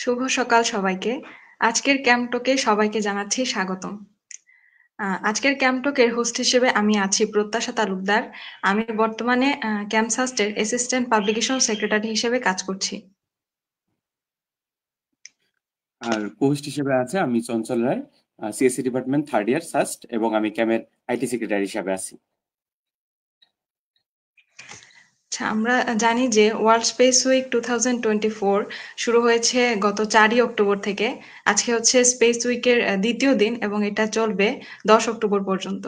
শুভ সকাল সবাইকে। আজকের ক্যাম্পটকে সবাইকে জানাচ্ছি স্বাগতম। আজকের ক্যাম্পটকের হোস্ট হিসেবে আমি আছি প্রত্যাশা তালুকদার। আমি বর্তমানে ক্যাম্পসাস্টের অ্যাসিস্ট্যান্ট পাবলিকেশন সেক্রেটারি হিসেবে কাজ করছি। আর পোস্ট হিসেবে আছে আমি Chanchal Roy, CSC department third year SUST, এবং আমি ক্যামের আইটি সেক্রেটারি হিসাবে আছি। আচ্ছা, আমরা জানি যে ওয়ার্ল্ড স্পেস উইক 2024 শুরু হয়েছে গত 4ই অক্টোবর থেকে। আজকে হচ্ছে স্পেস উইকের দ্বিতীয় দিন এবং এটা চলবে 10 অক্টোবর পর্যন্ত।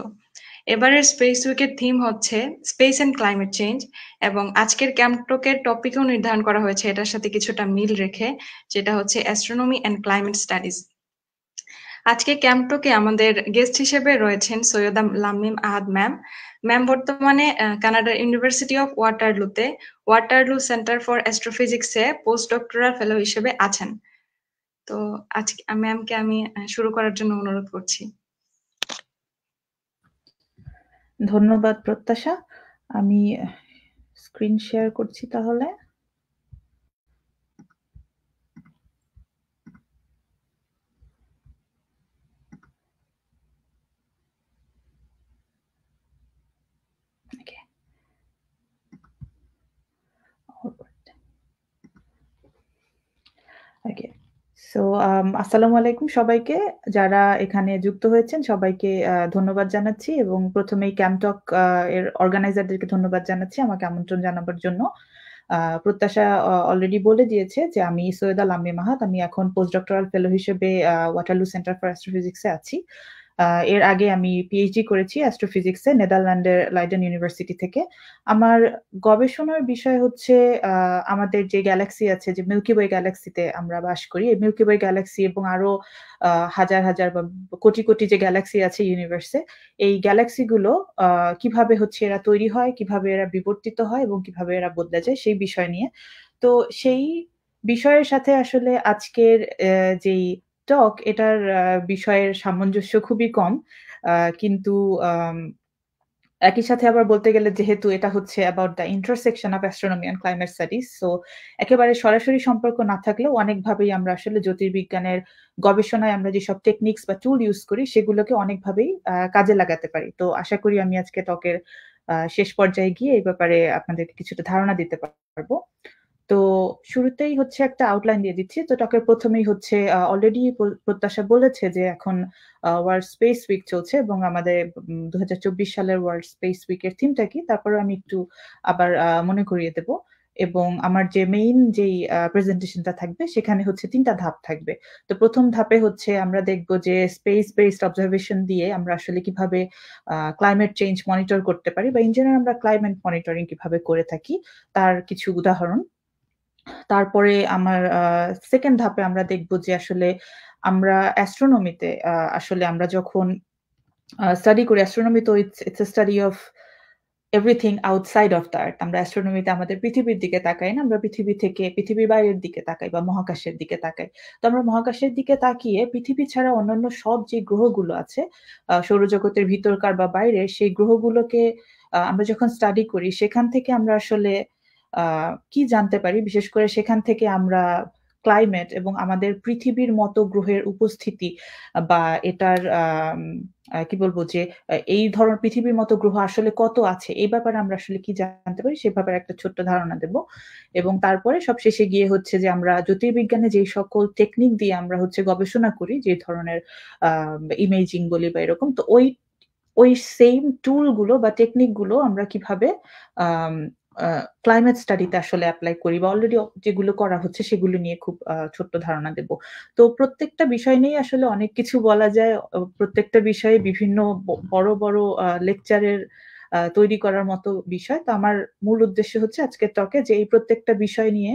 এবারের স্পেস উইকের থিম হচ্ছে স্পেস অ্যান্ড ক্লাইমেট চেঞ্জ, এবং আজকের ক্যাম্পটকের টপিকও নির্ধারণ করা হয়েছে এটার সাথে কিছুটা মিল রেখে, যেটা হচ্ছে অ্যাস্ট্রোনমি অ্যান্ড ক্লাইমেট স্টাডিজ। আজকে ক্যাম্পটকে আমাদের গেস্ট হিসেবে রয়েছেন সৈয়দা লামিম আহাদ ম্যাম। ম্যাম বর্তমানে কানাডার ইউনিভার্সিটি অফ ওয়াটারলুতে ওয়াটারলু সেন্টার ফর অ্যাস্ট্রোফিজিক্সে পোস্ট ডক্টরাল ফেলো হিসেবে আছেন। তো আজকে ম্যামকে আমি শুরু করার জন্য অনুরোধ করছি। ধন্যবাদ প্রত্যাশা। আমি স্ক্রিন শেয়ার করছি তাহলে। Okay. Okay. সো আসসালামু আলাইকুম সবাইকে, যারা এখানে যুক্ত হয়েছেন সবাইকে ধন্যবাদ জানাচ্ছি, এবং প্রথমেই ক্যাম্পটক এর অর্গানাইজারদেরকে ধন্যবাদ জানাচ্ছি আমাকে আমন্ত্রণ জানাবার জন্য। প্রত্যাশা অলরেডি বলে দিয়েছে যে আমি সৈয়দা লামিম আহাদ, আমি এখন পোস্ট ডক্টরাল ফেলো হিসেবে ওয়াটারলু সেন্টার ফর অ্যাস্ট্রোফিজিক্সে আছি। এর আগে আমি পিএইচডি করেছি অ্যাস্ট্রোফিজিক্সে নেদারল্যান্ডের লাইডেন ইউনিভার্সিটি থেকে। আমার গবেষণার বিষয় হচ্ছে আমাদের যে গ্যালাক্সি আছে, যে মিল্কি ওয়ে গ্যালাক্সিতে আমরা বাস করি, এই মিল্কি ওয়ে গ্যালাক্সি এবং আরো হাজার হাজার বা কোটি কোটি যে গ্যালাক্সি আছে ইউনিভার্সে, এই গ্যালাক্সিগুলো কিভাবে হচ্ছে এরা তৈরি হয়, কিভাবে এরা বিবর্তিত হয় এবং কিভাবে এরা বদলে যায় সেই বিষয় নিয়ে। তো সেই বিষয়ের সাথে আসলে আজকের যেই টক, এটার বিষয়ের সামঞ্জস্য খুবই কম। কিন্তু একই সাথে আবার বলতে গেলে, যেহেতু এটা হচ্ছে about the intersection of astronomy and climate studies, so একেবারে সরাসরি সম্পর্ক না থাকলেও অনেকভাবেই আমরা আসলে জ্যোতির্বিজ্ঞানের গবেষণায় আমরা যেসব টেকনিক্স বা টুল ইউজ করি সেগুলোকে অনেকভাবেই কাজে লাগাতে পারি। তো আশা করি আমি আজকে টকের শেষ পর্যায়ে গিয়ে এই ব্যাপারে আপনাদেরকে কিছুটা ধারণা দিতে পারবো। তো শুরুতেই হচ্ছে একটা আউটলাইন দিয়ে দিচ্ছি। তো টকের প্রথমেই হচ্ছে অলরেডি প্রত্যাশা বলেছে যে এখন ওয়ার্ল্ড স্পেস উইক চলছে, এবং আমাদের 2024 সালের ওয়ার্ল্ড স্পেস উইকের থিমটা কি, তারপরে আমি একটু আবার মনে করিয়ে দেব। এবং আমার যে মেইন যেই প্রেজেন্টেশনটা থাকবে সেখানে হচ্ছে 3টা ধাপ থাকবে। তো প্রথম ধাপে হচ্ছে আমরা দেখব যে স্পেস বেসড অবজারভেশন দিয়ে আমরা আসলে কিভাবে ক্লাইমেট চেঞ্জ মনিটর করতে পারি, বা ইন জেনারেল আমরা ক্লাইমেট মনিটরিং কিভাবে করে থাকি তার কিছু উদাহরণ। তারপরে আমার সেকেন্ড ধাপে আমরা দেখব যে আসলে আমরা অ্যাস্ট্রোনমিতে আসলে আমরা যখন স্টাডি করি, অ্যাস্ট্রোনমি তো it's a study of everything outside of the earth. আমরা অ্যাস্ট্রোনমিতে আমাদের পৃথিবীর দিকে তাকাই না, আমরা পৃথিবী থেকে পৃথিবীর বাইরের দিকে তাকাই বা মহাকাশের দিকে তাকাই। তো আমরা মহাকাশের দিকে তাকিয়ে পৃথিবী ছাড়া অন্যান্য সব যে গ্রহগুলো আছে সৌরজগতের ভিতরকার বা বাইরের, সেই গ্রহগুলোকে আমরা যখন স্টাডি করি সেখান থেকে আমরা আসলে কি জানতে পারি, বিশেষ করে সেখান থেকে আমরা ক্লাইমেট এবং আমাদের পৃথিবীর মতো গ্রহের উপস্থিতি বা এটার কি বলবো যে এই ধরনের পৃথিবীর মতো গ্রহ আসলে কত আছে, এই ব্যাপারে আমরা আসলে কি জানতে পারি সেই ব্যাপারে একটা ছোট্ট ধারণা দেব। এবং তারপরে সবশেষে গিয়ে হচ্ছে যে আমরা জ্যোতির্বিজ্ঞানে যেই সকল টেকনিক দিয়ে আমরা হচ্ছে গবেষণা করি, যে ধরনের ইমেজিং বলি বা এরকম, তো ওই সেম টুল গুলো বা টেকনিক গুলো আমরা কিভাবে ক্লাইমেট স্টাডিতে আসলে এপ্লাই করি, বা অলরেডি যেগুলো করা হচ্ছে সেগুলো নিয়ে খুব ছোট্ট ধারণা দেব। তো প্রত্যেকটা বিষয় নিয়ে আসলে অনেক কিছু বলা যায়। প্রত্যেকটা বিষয়ে বিভিন্ন বড় বড় লেকচারের তৈরি করার মতো বিষয়। তো আমার মূল উদ্দেশ্য হচ্ছে আজকের টকে যে এই প্রত্যেকটা বিষয় নিয়ে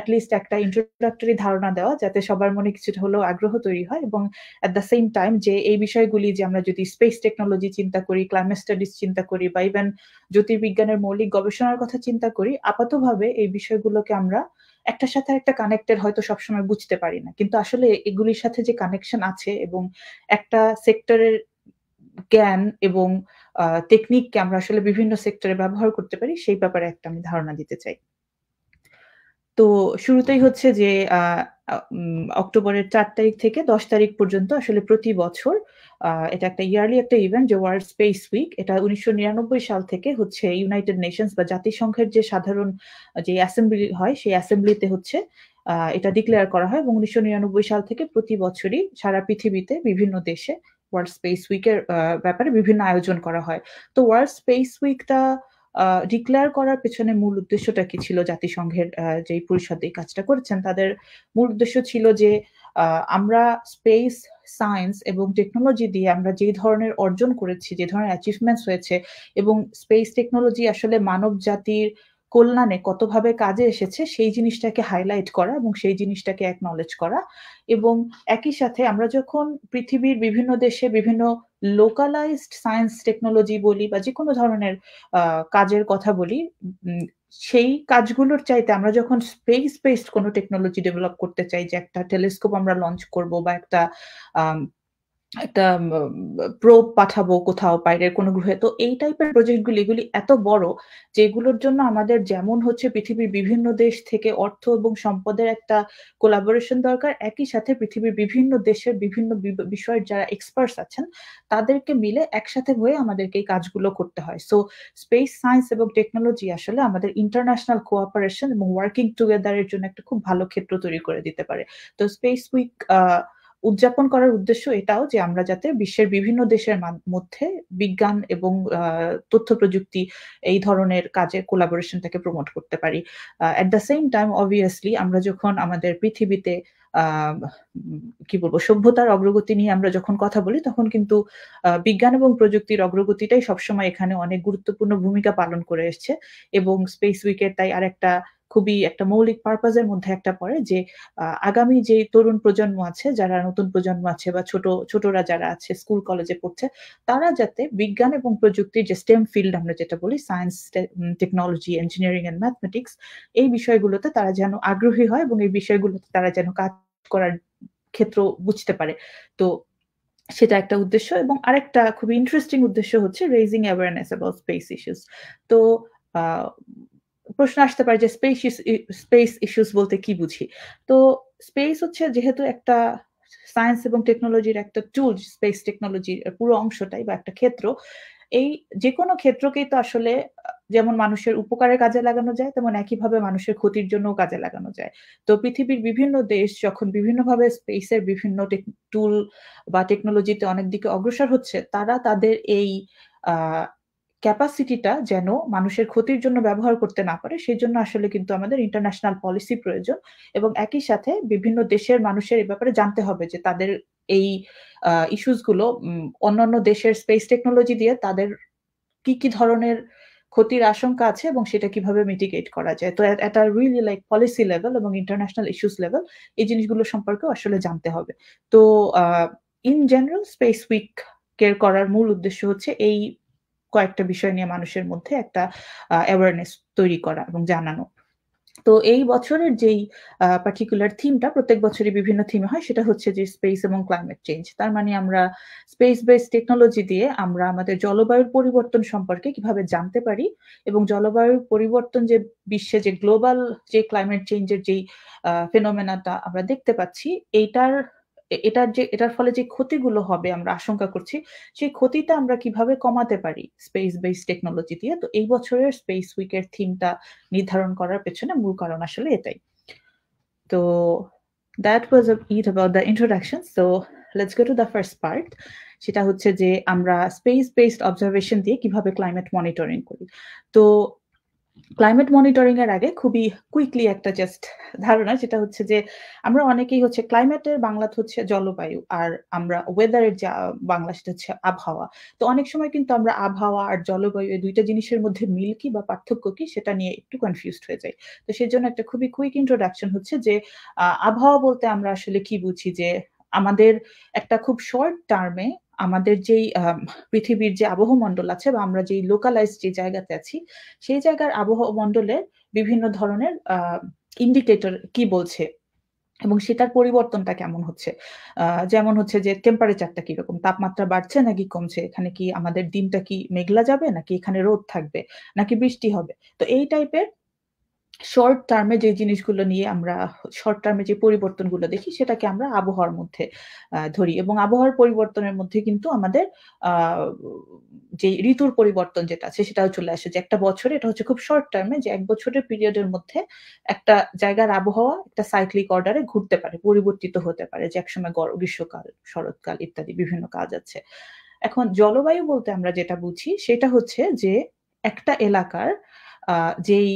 এটলিস্ট একটা ইন্ট্রোডাক্টরি ধারণা দেওয়া, যাতে সবার মনে কিছুটা হলেও আগ্রহ তৈরি হয়, এবং এট দ্য সেম টাইম যে এই বিষয়গুলি, যে আমরা যদি স্পেস টেকনোলজি চিন্তা করি, ক্লাইমেট স্টাডিজ চিন্তা করি, বা ইভেন জ্যোতির্বিজ্ঞানের মৌলিক গবেষণার কথা চিন্তা করি, আপাতভাবে এই বিষয়গুলোকে আমরা একটার সাথে একটা কানেক্টেড হয়তো সবসময় বুঝতে পারি না, কিন্তু আসলে এগুলির সাথে যে কানেকশন আছে এবং একটা সেক্টরের জ্ঞান এবং টেকনিককে আমরা আসলে বিভিন্ন সেক্টরে ব্যবহার করতে পারি, সেই ব্যাপারে একটা আমি ধারণা দিতে চাই। তো শুরুতেই হচ্ছে যে অক্টোবরের ৪ তারিখ থেকে ১০ তারিখ পর্যন্ত আসলে প্রতি বছর এটা একটা ইয়ারলি একটা ইভেন্ট যে ওয়ার্ল্ড স্পেস উইক। এটা ১৯৯৯ সাল থেকে হচ্ছে ইউনাইটেড নেশনস বা জাতিসংঘের যে সাধারণ যে অ্যাসেম্বলি হয় সেই অ্যাসেম্বলিতে হচ্ছে এটা ডিক্লেয়ার করা হয় এবং ১৯৯৯ সাল থেকে প্রতি বছরই সারা পৃথিবীতে বিভিন্ন দেশে ওয়ার্ল্ড স্পেস উইকের ব্যাপারে বিভিন্ন আয়োজন করা হয়। তো ওয়ার্ল্ড স্পেস উইকটা ডিক্লেয়ার করার পেছনে মূল উদ্দেশ্যটা কি ছিল? জাতিসংঘের যেই পরিষদ এই কাজটা করেছেন, তাদের মূল উদ্দেশ্য ছিল যে আমরা স্পেস সায়েন্স এবং টেকনোলজি দিয়ে আমরা যে ধরনের অর্জন করেছি, যে ধরনের অ্যাচিভমেন্টস হয়েছে এবং স্পেস টেকনোলজি আসলে মানব জাতির কল্যাণে কতভাবে কাজে এসেছে সেই জিনিসটাকে হাইলাইট করা এবং সেই জিনিসটাকে অ্যাকনলেজ করা এবং একই সাথে আমরা যখন পৃথিবীর বিভিন্ন দেশে বিভিন্ন লোকালাইজড সায়েন্স টেকনোলজি বলি বা যেকোনো ধরনের কাজের কথা বলি, উম সেই কাজগুলোর চাইতে আমরা যখন স্পেস বেসড কোনো টেকনোলজি ডেভেলপ করতে চাই যে একটা টেলিস্কোপ আমরা লঞ্চ করব বা একটা আম একটা প্রোব পাঠাবো কোথাও বাইরের কোনো গ্রহে। তো এই টাইপের প্রজেক্টগুলি এগুলি এত বড় যে এগুলোর জন্য আমাদের যেমন হচ্ছে পৃথিবীর বিভিন্ন দেশ থেকে অর্থ এবং সম্পদের একটা কোলাবোরেশন দরকার। একই সাথে পৃথিবীর বিভিন্ন দেশের বিভিন্ন বিষয়ের যারা এক্সপার্টস আছেন তাদেরকে মিলে একসাথে হয়ে আমাদেরকে এই কাজগুলো করতে হয়। সো স্পেস সায়েন্স এবং টেকনোলজি আসলে আমাদের ইন্টারন্যাশনাল কোঅপারেশন এবং ওয়ার্কিং টুগেদার এর জন্য একটা খুব ভালো ক্ষেত্র তৈরি করে দিতে পারে। তো স্পেস উইক উদযাপন করার উদ্দেশ্য এটাও যে আমরা যাতে বিশ্বের বিভিন্ন দেশের মধ্যে বিজ্ঞান এবং তথ্য প্রযুক্তি এই ধরনের কাজের কোলাবোরেশনটাকে প্রমোট করতে পারি। At the same time obviously আমরা যখন আমাদের পৃথিবীতে আ কি বলবো সভ্যতার অগ্রগতি নিয়ে আমরা যখন কথা বলি তখন কিন্তু বিজ্ঞান এবং প্রযুক্তির অগ্রগতিটাই সবসময় এখানে অনেক গুরুত্বপূর্ণ ভূমিকা পালন করে এসছে এবং স্পেস উইকের তাই আরেকটা খুবই একটা মৌলিক পারপাস এর মধ্যে একটা পড়ে যে আগামী যে তরুণ প্রজন্ম আছে, যারা নতুন প্রজন্ম আছে বা ছোটরা যারা আছে স্কুল কলেজে পড়ছে, তারা যাতে বিজ্ঞান এবং প্রযুক্তির যে STEM ফিল্ড আমরা যেটা বলি science, technology, engineering and mathematics এই বিষয়গুলোতে তারা যেন আগ্রহী হয় এবং এই বিষয়গুলোতে তারা যেন কাজ করার ক্ষেত্র বুঝতে পারে। তো সেটা একটা উদ্দেশ্য এবং আরেকটা খুবই ইন্টারেস্টিং উদ্দেশ্য হচ্ছে raising awareness about space issues. তো আ প্রশ্ন আসতে পারে যে স্পেস ইস্যুস বলতে কি বুঝি? তো স্পেস হচ্ছে যেহেতু একটা সায়েন্স এবং টেকনোলজির একটা টুল, স্পেস টেকনোলজির পুরো অংশটাই বা একটা ক্ষেত্র। এই যেকোনো ক্ষেত্রকেই তো আসলে যেমন মানুষের উপকারে কাজে লাগানো যায়, তেমন একইভাবে মানুষের ক্ষতির জন্যও কাজে লাগানো যায়। তো পৃথিবীর বিভিন্ন দেশ যখন বিভিন্নভাবে স্পেসের বিভিন্ন টুল বা টেকনোলজিতে অনেক দিকে অগ্রসর হচ্ছে, তারা তাদের এই আ ক্যাপাসিটিটা যেন মানুষের ক্ষতির জন্য ব্যবহার করতে না পারে, সেজন্য আসলে কিন্তু আমাদের ইন্টারন্যাশনাল পলিসি প্রয়োজন এবং একই সাথে বিভিন্ন দেশের মানুষের এ ব্যাপারে জানতে হবে যে তাদের এই ইস্যুস গুলো অন্যান্য দেশের স্পেস টেকনোলজি দিয়ে তাদের কি ধরনের ক্ষতির আশঙ্কা আছে এবং সেটা কিভাবে মিটিগেট করা যায়। তো এট আ রিয়ালি লাইক পলিসি লেভেল এবং ইন্টারন্যাশনাল ইস্যুস লেভেল এই জিনিসগুলো সম্পর্কেও আসলে জানতে হবে। তো আ ইন জেনারেল স্পেস উইক করার মূল উদ্দেশ্য হচ্ছে এই কয়েকটা বিষয় নিয়ে মানুষের মধ্যে একটা অ্যাওয়ারনেস তৈরি করা এবং জানানো। তো এই বছরের যেই পার্টিকুলার থিমটা প্রত্যেক বছরই বিভিন্ন থিমে হয় সেটা হচ্ছে যে স্পেস এবং ক্লাইমেট চেঞ্জ। তার মানে আমরা স্পেস বেসড টেকনোলজি দিয়ে আমরা আমাদের জলবায়ুর পরিবর্তন সম্পর্কে কিভাবে জানতে পারি এবং জলবায়ুর পরিবর্তন যে বিশ্বে যে গ্লোবাল যে ক্লাইমেট চেঞ্জ এর যেই ফেনোমেনাটা আমরা দেখতে পাচ্ছি এটার ফলে যে ক্ষতিগুলো হবে আমরা আশঙ্কা করছি, সেই ক্ষতিটা আমরা কিভাবে কমাতে পারি স্পেস বেসড টেকনোলজি দিয়ে। তো এই বছরের স্পেস উইক এর থিমটা নির্ধারণ করার পেছনে মূল কারণ আসলে এটাই। তো that was it about the introduction. So let's go to the first part. সেটা হচ্ছে যে আমরা স্পেস বেসড অবজারভেশন দিয়ে কিভাবে ক্লাইমেট মনিটরিং করি। তো ক্লাইমেট মনিটরিং এর আগে খুবই কুইকলি একটা জাস্ট ধারণা যেটা হচ্ছে যে আমরা অনেকেই হচ্ছে ক্লাইমেটের বাংলাতে হচ্ছে জলবায়ু আর আমরা ওয়েদারের যে বাংলা সেটা হচ্ছে আবহাওয়া। তো অনেক সময় কিন্তু আমরা আবহাওয়া আর জলবায়ু এই ২ টা জিনিসের মধ্যে মিল কি বা পার্থক্য কি সেটা নিয়ে একটু কনফিউজড হয়ে যাই। তো সেজন্য একটা খুবই কুইক ইন্ট্রোডাকশন হচ্ছে যে আবহাওয়া বলতে আমরা আসলে কি বুঝি যে আমাদের একটা খুব শর্ট টার্মে আমাদের যেই পৃথিবীর যে আবহমণ্ডল আছে বা আমরা যেই লোকালাইজড যে জায়গাতে আছি সেই জায়গার আবহমণ্ডলের বিভিন্ন ধরনের ইন্ডিকেটর কি বলছে এবং সেটার পরিবর্তনটা কেমন হচ্ছে। যেমন হচ্ছে যে টেম্পারেচারটা কিরকম? তাপমাত্রা বাড়ছে নাকি কমছে? এখানে কি আমাদের দিনটা কি মেঘলা যাবে? নাকি এখানে রোদ থাকবে? নাকি বৃষ্টি হবে? তো এই টাইপের শর্ট টার্মে যে জিনিসগুলো নিয়ে আমরা শর্ট টার্মে যে পরিবর্তনগুলো দেখি সেটাকে আমরা আবহাওয়ার মধ্যে ধরি এবং আবহাওয়ার পরিবর্তনের মধ্যে কিন্তু আমাদের আ যে ঋতুর পরিবর্তন যেটা আছে সেটাও চলে আসে। যে একটা বছরে এটা হচ্ছে খুব শর্ট টার্মে যে ১ বছরের পিরিয়ডের মধ্যে একটা জায়গার আবহাওয়া একটা সাইক্লিক অর্ডারে ঘুরতে পারে, পরিবর্তিত হতে পারে। যে একসময় গ্রীষ্মকাল, শরৎকাল ইত্যাদি বিভিন্ন কাজ আছে। এখন জলবায়ু বলতে আমরা যেটা বুঝি সেটা হচ্ছে যে একটা এলাকার আ যেই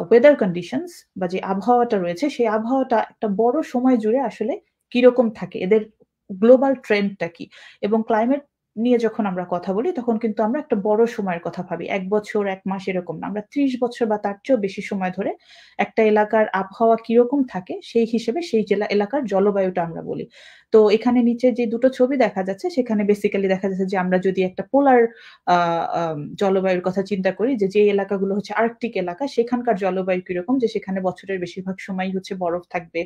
ওয়েদার কন্ডিশনস বা যে আবহাওয়াটা রয়েছে সেই আবহাওয়াটা একটা বড় সময় জুড়ে আসলে কিরকম থাকে? এদের গ্লোবাল ট্রেন্ডটা কি? এবং ক্লাইমেট নিয়ে যখন আমরা কথা বলি তখন কিন্তু আমরা একটা বড় সময়ের কথা ভাবি। ১ বছর, ১ মাস এরকম না। আমরা ৩০ বছর বা তার চেয়েও বেশি সময় ধরে একটা এলাকার আবহাওয়া কিরকম থাকে সেই হিসেবে সেই এলাকার জলবায়ুটা আমরা বলি। তো এখানে নিচে যে ২ টো ছবি দেখা যাচ্ছে সেখানে বেসিক্যালি দেখা যাচ্ছে যে আমরা যদি একটা পোলার আ জলবায়ুর কথা চিন্তা করি যে এলাকাগুলো হচ্ছে আর্কটিক এলাকা সেখানকার জলবায়ু কিরকম যে সেখানে বছরের বেশিরভাগ সময়ই হচ্ছে বরফ থাকবে,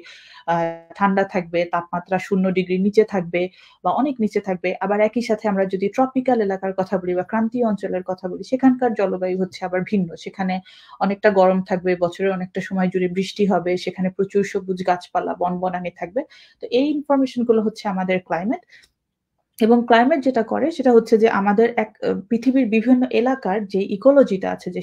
আ ঠান্ডা থাকবে, তাপমাত্রা ০ ডিগ্রির নিচে থাকবে বা অনেক নিচে থাকবে। আবার একই সাথে আমরা যদি ট্রপিক্যাল এলাকার কথা বলি বা ক্রান্তীয় অঞ্চলের কথা বলি সেখানকার জলবায়ু হচ্ছে আবার ভিন্ন। সেখানে অনেকটা গরম থাকবে, বছরের অনেকটা সময় জুড়ে বৃষ্টি হবে, সেখানে প্রচুর সবুজ গাছপালা, বনবনানী থাকবে। তো এই ইনফরমেশন গুলো হচ্ছে আমাদের ক্লাইমেট এবং ক্লাইমেট যেটা করে সেটা হচ্ছে যে আমাদের পৃথিবীর বিভিন্ন এলাকার যে ইকোলজিটা আছে যে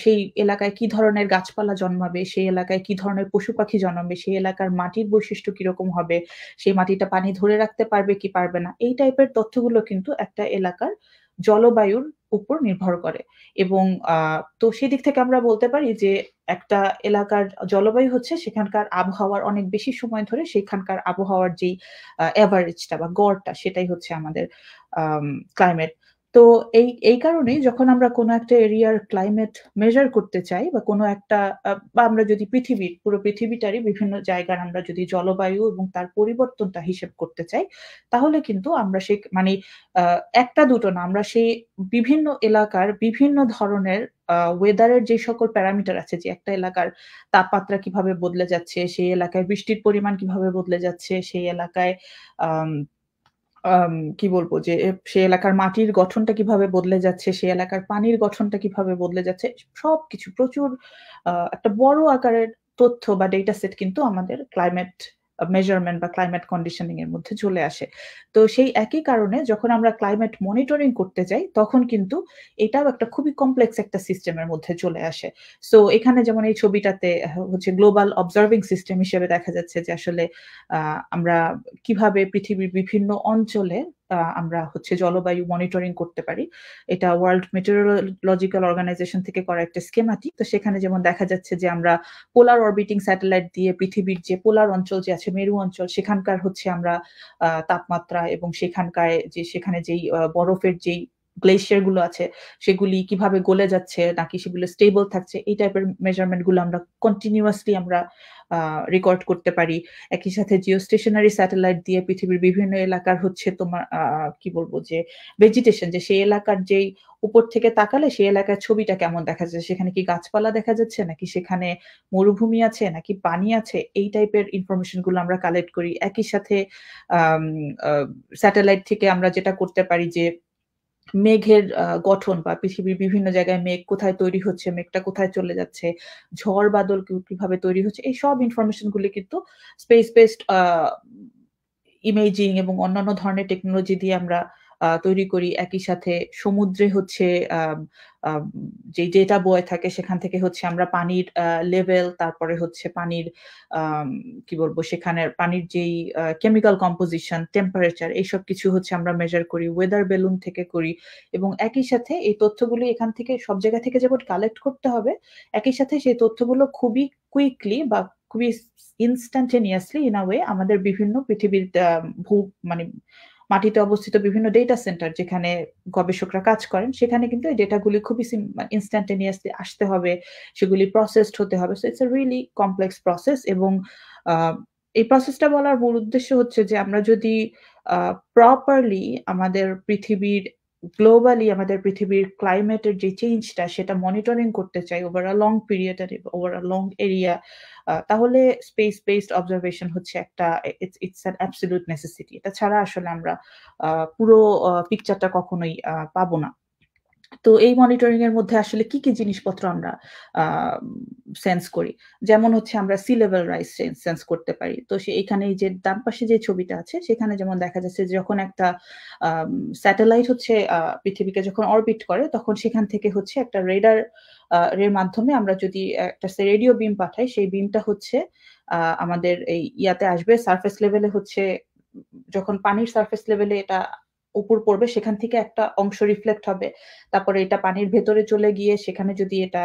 সেই এলাকায় কি ধরনের গাছপালা জন্মাবে, সেই এলাকায় কি ধরনের পশু-পাখি জন্মাবে, সেই এলাকার মাটির বৈশিষ্ট্য কিরকম হবে, সেই মাটিটা পানি ধরে রাখতে পারবে কি পারবে না। এই টাইপের তথ্যগুলো কিন্তু একটা এলাকার জলবায়ুর উপর নির্ভর করে এবং আ তো সেদিক থেকে আমরা বলতে পারি যে একটা এলাকার জলবায়ু হচ্ছে সেখানকার আবহাওয়ার অনেক বেশি সময় ধরে সেখানকার আবহাওয়ার যেই এভারেজটা বা গড়টা সেটাই হচ্ছে আমাদের আম ক্লাইমেট। তো এই কারণেই যখন আমরা কোনো একটা এরিয়ার ক্লাইমেট মেজার করতে চাই বা কোনো একটা বা আমরা যদি পুরো পৃথিবীটারই বিভিন্ন জায়গার আমরা যদি জলবায়ু এবং তার পরিবর্তনটা হিসেব করতে চাই, তাহলে কিন্তু আমরা মানে আ ১ টা ২ টো না আমরা সেই বিভিন্ন এলাকার বিভিন্ন ধরনের ওয়েদারের যে সকল প্যারামিটার আছে যে একটা এলাকার তাপমাত্রা কিভাবে বদলে যাচ্ছে, সেই এলাকায় বৃষ্টির পরিমাণ কিভাবে বদলে যাচ্ছে, সেই এলাকায় আম আম কি বলব যে সে এলাকার মাটির গঠনটা কিভাবে বদলে যাচ্ছে, সে এলাকার পানির গঠনটা কিভাবে বদলে যাচ্ছে, সবকিছু প্রচুর একটা বড় আকারের তথ্য বা ডেটা সেট কিন্তু আমাদের ক্লাইমেট মেজারমেন্ট বা ক্লাইমেট কন্ডিশনিং এর মধ্যে চলে আসে। তো সেই একই কারণে যখন আমরা ক্লাইমেট মনিটরিং করতে যাই, তখন কিন্তু এটাও একটা খুবই কমপ্লেক্স একটা সিস্টেমের মধ্যে চলে আসে। সো এখানে যেমন এই ছবিটাতে হচ্ছে গ্লোবাল অবজার্ভিং সিস্টেম হিসেবে দেখা যাচ্ছে যে আসলে আমরা কিভাবে পৃথিবীর বিভিন্ন অঞ্চলে আমরা হচ্ছে জলবায়ু মনিটরিং করতে পারি। এটা ওয়ার্ল্ড মেটেরিওলজিক্যাল অর্গানাইজেশন থেকে করা একটা স্কিমাটিক। তো সেখানে যেমন দেখা যাচ্ছে যে আমরা পোলার অরবিটিং স্যাটেলাইট দিয়ে পৃথিবীর যে পোলার অঞ্চল যে আছে মেরু অঞ্চল সেখানকার হচ্ছে আমরা তাপমাত্রা এবং সেখানে যেই বরফের যেই গ্লেশিয়ার গুলো আছে সেগুলি কিভাবে গলে যাচ্ছে নাকি সেগুলো স্টেবল থাকছে এই টাইপের মেজারমেন্ট গুলো আমরা কন্টিনিউয়াসলি আমরা রেকর্ড করতে পারি। একই সাথে জিওস্টেশনারি স্যাটেলাইট দিয়ে পৃথিবীর বিভিন্ন এলাকার হচ্ছে তোমার কি বলব যে ভেজিটেশন যে সেই এলাকার যেই উপর থেকে তাকালে সেই এলাকার ছবিটা কেমন দেখা যাচ্ছে। সেখানে কি গাছপালা দেখা যাচ্ছে নাকি সেখানে মরুভূমি আছে নাকি পানি আছে এই টাইপের ইনফরমেশন গুলো আমরা কালেক্ট করি। একই সাথে আম আ স্যাটেলাইট থেকে আমরা যেটা করতে পারি যে মেঘের গঠন বা পৃথিবীর বিভিন্ন জায়গায় মেঘ কোথায় তৈরি হচ্ছে, মেঘটা কোথায় চলে যাচ্ছে, ঝড় বাদল কিভাবে তৈরি হচ্ছে, এই সব ইনফরমেশন গুলি কিন্তু স্পেস বেসড ইমেজিং এবং অন্যান্য ধরনের টেকনোলজি দিয়ে আমরা তৈরি করি। একই সাথে সমুদ্রে হচ্ছে আম আম যে ডেটা বয়ে থাকে সেখান থেকে হচ্ছে আমরা পানির লেভেল তারপরে হচ্ছে পানির আম কি বলবো সেখানের পানির যেই কেমিক্যাল কম্পোজিশন, টেম্পারেচার এইসব কিছু হচ্ছে আমরা মেজার করি। ওয়েদার বেলুন থেকে করি এবং একই সাথে এই তথ্যগুলি এখান থেকে সব জায়গা থেকে যেমন কালেক্ট করতে হবে, একই সাথে সেই তথ্যগুলো খুবই কুইকলি বা খুবই instantaneously in a way আমাদের বিভিন্ন পৃথিবীর মানে মাটিতে অবস্থিত বিভিন্ন ডেটা সেন্টার যেখানে গবেষকরা কাজ করেন, সেখানে কিন্তু এই ডেটাগুলি খুবই instantaneously আসতে হবে, সেগুলি প্রসেসড হতে হবে। So it's a really complex process এবং আ এই প্রসেসটা বলার মূল উদ্দেশ্য হচ্ছে যে আমরা যদি আ প্রপারলি আমাদের গ্লোবালি আমাদের পৃথিবীর ক্লাইমেটের যে চেঞ্জটা সেটা মনিটরিং করতে চাই ওভার আ লং পিরিয়ড আর ওভার আ লং এরিয়া তাহলে স্পেস বেসড অবজারভেশন হচ্ছে একটা ইটস অ্যান অ্যাবসোলিউট নেসেসিটি। এটা ছাড়া আসলে আমরা পুরো পিকচারটা কখনোই পাবো না। তো এই মনিটরিং এর মধ্যে আসলে কি কি জিনিসপত্র আমরা সেন্স করি, যেমন হচ্ছে আমরা সি লেভেল রাইজ সেন্স করতে পারি। তো এখানে যে ডান পাশে যে ছবিটা আছে সেখানে যেমন দেখা যাচ্ছে যখন একটা স্যাটেলাইট হচ্ছে পৃথিবীকে যখন অরবিট করে তখন সেখান থেকে হচ্ছে একটা রেডার এর মাধ্যমে আমরা যদি একটা রেডিও বিম পাঠাই, সেই বিমটা হচ্ছে আমাদের এই ইয়াতে আসবে সারফেস লেভেলে, হচ্ছে যখন পানির সারফেস লেভেলে এটা উপর পড়বে সেখান থেকে একটা অংশ রিফ্লেক্ট হবে। তারপরে এটা পানির ভেতরে চলে গিয়ে সেখানে যদি এটা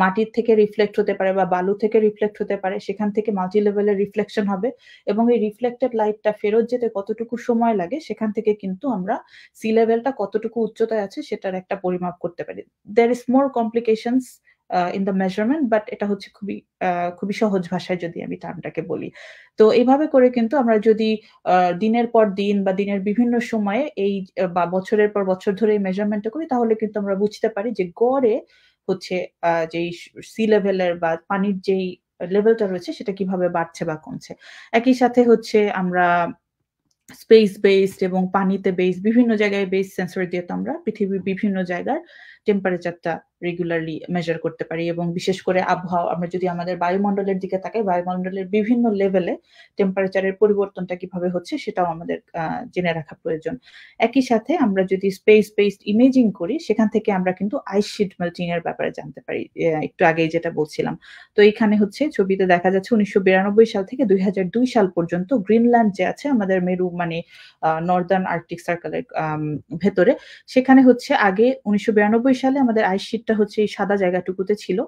মাটির থেকে রিফ্লেক্ট হতে পারে বা বালু থেকে রিফ্লেক্ট হতে পারে, সেখান থেকে মাল্টি লেভেলের রিফ্লেকশন হবে এবং এই রিফ্লেক্টেড লাইটটা ফেরত যেতে কতটুকু সময় লাগে সেখান থেকে কিন্তু আমরা সি লেভেলটা কতটুকু উচ্চতায় আছে সেটার একটা পরিমাপ করতে পারি। There is more complications in the measurement, but এটা হচ্ছে খুবই সহজ ভাষায় যদি আমি টার্মটাকে বলি। তো এইভাবে করে কিন্তু আমরা যদি দিনের পর দিন বা দিনের বিভিন্ন সময়ে এই বা বছরের পর বছর ধরে এই মেজারমেন্টটা করি, তাহলে কিন্তু আমরা বুঝতে পারি যে গড়ে হচ্ছে যেই সি লেভেলের বা পানির যেই লেভেলটা রয়েছে সেটা কিভাবে বাড়ছে বা কমছে। একই সাথে হচ্ছে আমরা স্পেস বেসড এবং পানিতে বেসড বিভিন্ন জায়গায় বেস সেন্সর দিয়ে তো আমরা পৃথিবীর বিভিন্ন জায়গার টেম্পারেচারটা রেগুলারলি মেজার করতে পারি এবং বিশেষ করে আবহাওয়া, আমরা যদি আমাদের বায়ুমণ্ডলের দিকে তাকাই, বায়ুমণ্ডলের বিভিন্ন লেভেলে টেম্পারেচারের পরিবর্তনটা কিভাবে হচ্ছে সেটাও আমাদের জেনে রাখা প্রয়োজন। একই সাথে আমরা যদি স্পেস বেসড ইমেজিং করি, সেখান থেকে আমরা কিন্তু আইস শিট মেল্টিং এর ব্যাপারে জানতে পারি, একটু আগেই যেটা বলছিলাম। তো এইখানে হচ্ছে ছবিতে দেখা যাচ্ছে 1992 সাল থেকে 2002 সাল পর্যন্ত গ্রিনল্যান্ড যে আছে আমাদের মেরু মানে নর্দার্ন আর্কটিক সার্কেলের ভেতরে, সেখানে হচ্ছে আগে 1992 সালে আমাদের আইস শিটটা হচ্ছে এই সাদা জায়গাটুকুতে ছিল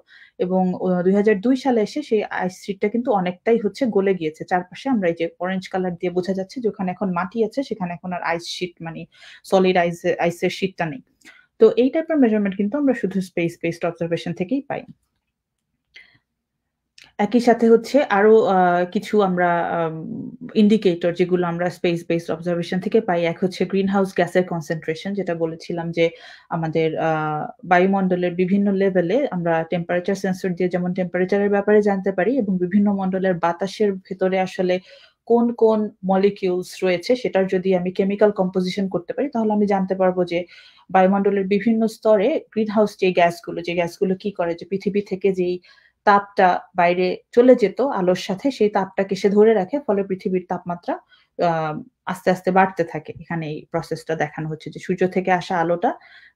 এবং 2002 সালে এসে সেই আইস শিটটা কিন্তু অনেকটাই হচ্ছে গলে গিয়েছে। চারপাশে আমরা এই যে অরেঞ্জ কালার দিয়ে বোঝা যাচ্ছে যে ওখানে এখন মাটি আছে, সেখানে এখন আর আইস শিট মানে সলিড আইসের শিটটা নেই। তো এই টাইপের মেজারমেন্ট কিন্তু আমরা শুধু স্পেস বেসড অবজারভেশন থেকেই পাই। একই সাথে হচ্ছে আরো কিছু আমরা ইন্ডিকেটর যেগুলো আমরা স্পেস বেসড অবজারভেশন থেকে পাই। এক হচ্ছে গ্রিন হাউস গ্যাসের কনসেন্ট্রেশন, যেটা বলেছিলাম যে আমাদের বায়ুমণ্ডলের বিভিন্ন লেভেলে আমরা টেম্পারেচার সেন্সর দিয়ে যেমন টেম্পারেচারের ব্যাপারে জানতে পারি এবং বিভিন্ন মণ্ডলের বাতাসের ভেতরে আসলে কোন কোন মলিকিউলস রয়েছে সেটার যদি আমি কেমিক্যাল কম্পোজিশন করতে পারি, তাহলে আমি জানতে পারবো যে বায়ুমণ্ডলের বিভিন্ন স্তরে গ্রিন হাউস যে গ্যাসগুলো কি করে, যে পৃথিবী থেকে যেই তাপটা বাইরে চলে যেত আলোর সাথে, সেই তাপটাকে সে ধরে রাখে, ফলে পৃথিবীর তাপমাত্রা আস্তে আস্তে বাড়তে থাকে। এখানে এই প্রসেসটা দেখানো হচ্ছে যে সূর্য থেকে আসা আলোটা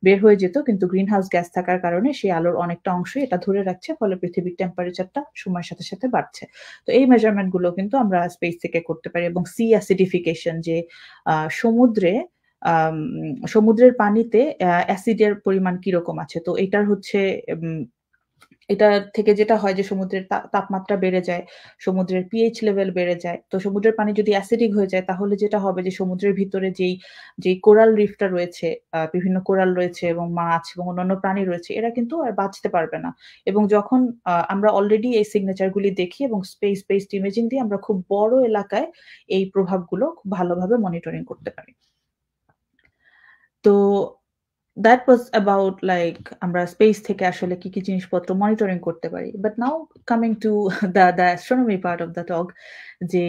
বের হয়ে যেত, কিন্তু গ্রিন হাউস গ্যাস থাকার কারণে সেই আলোর অনেকটা অংশই এটা ধরে রাখছে, ফলে পৃথিবীর টেম্পারেচারটা সময়ের সাথে সাথে বাড়ছে। তো এই মেজারমেন্ট গুলো কিন্তু আমরা স্পেস থেকে করতে পারি। এবং সি অ্যাসিডিফিকেশন, যে সমুদ্রের পানিতে অ্যাসিডের পরিমাণ কিরকম আছে, তো এটার হচ্ছে এটা থেকে যেটা হয় যে সমুদ্রের তাপমাত্রা বেড়ে যায়, সমুদ্রের পিএইচ লেভেল বেড়ে যায়। তো সমুদ্রের পানি যদি অ্যাসিডিক হয়ে যায়, তাহলে যেটা হবে যে সমুদ্রের ভিতরে যেই কোরাল রিফটা রয়েছে, বিভিন্ন কোরাল রয়েছে এবং মাছ এবং অন্যান্য প্রাণী রয়েছে, এরা কিন্তু আর বাঁচতে পারবে না। এবং যখন আমরা অলরেডি এই সিগনেচার গুলি দেখি এবং স্পেস বেসড ইমেজিং দিয়ে আমরা খুব বড় এলাকায় এই প্রভাবগুলো খুব ভালোভাবে মনিটরিং করতে পারি। তো that was about like আমরা স্পেস থেকে আসলে কি কি জিনিসপত্র মনিটরিং করতে পারি। But now coming to the astronomy part of the talk, যে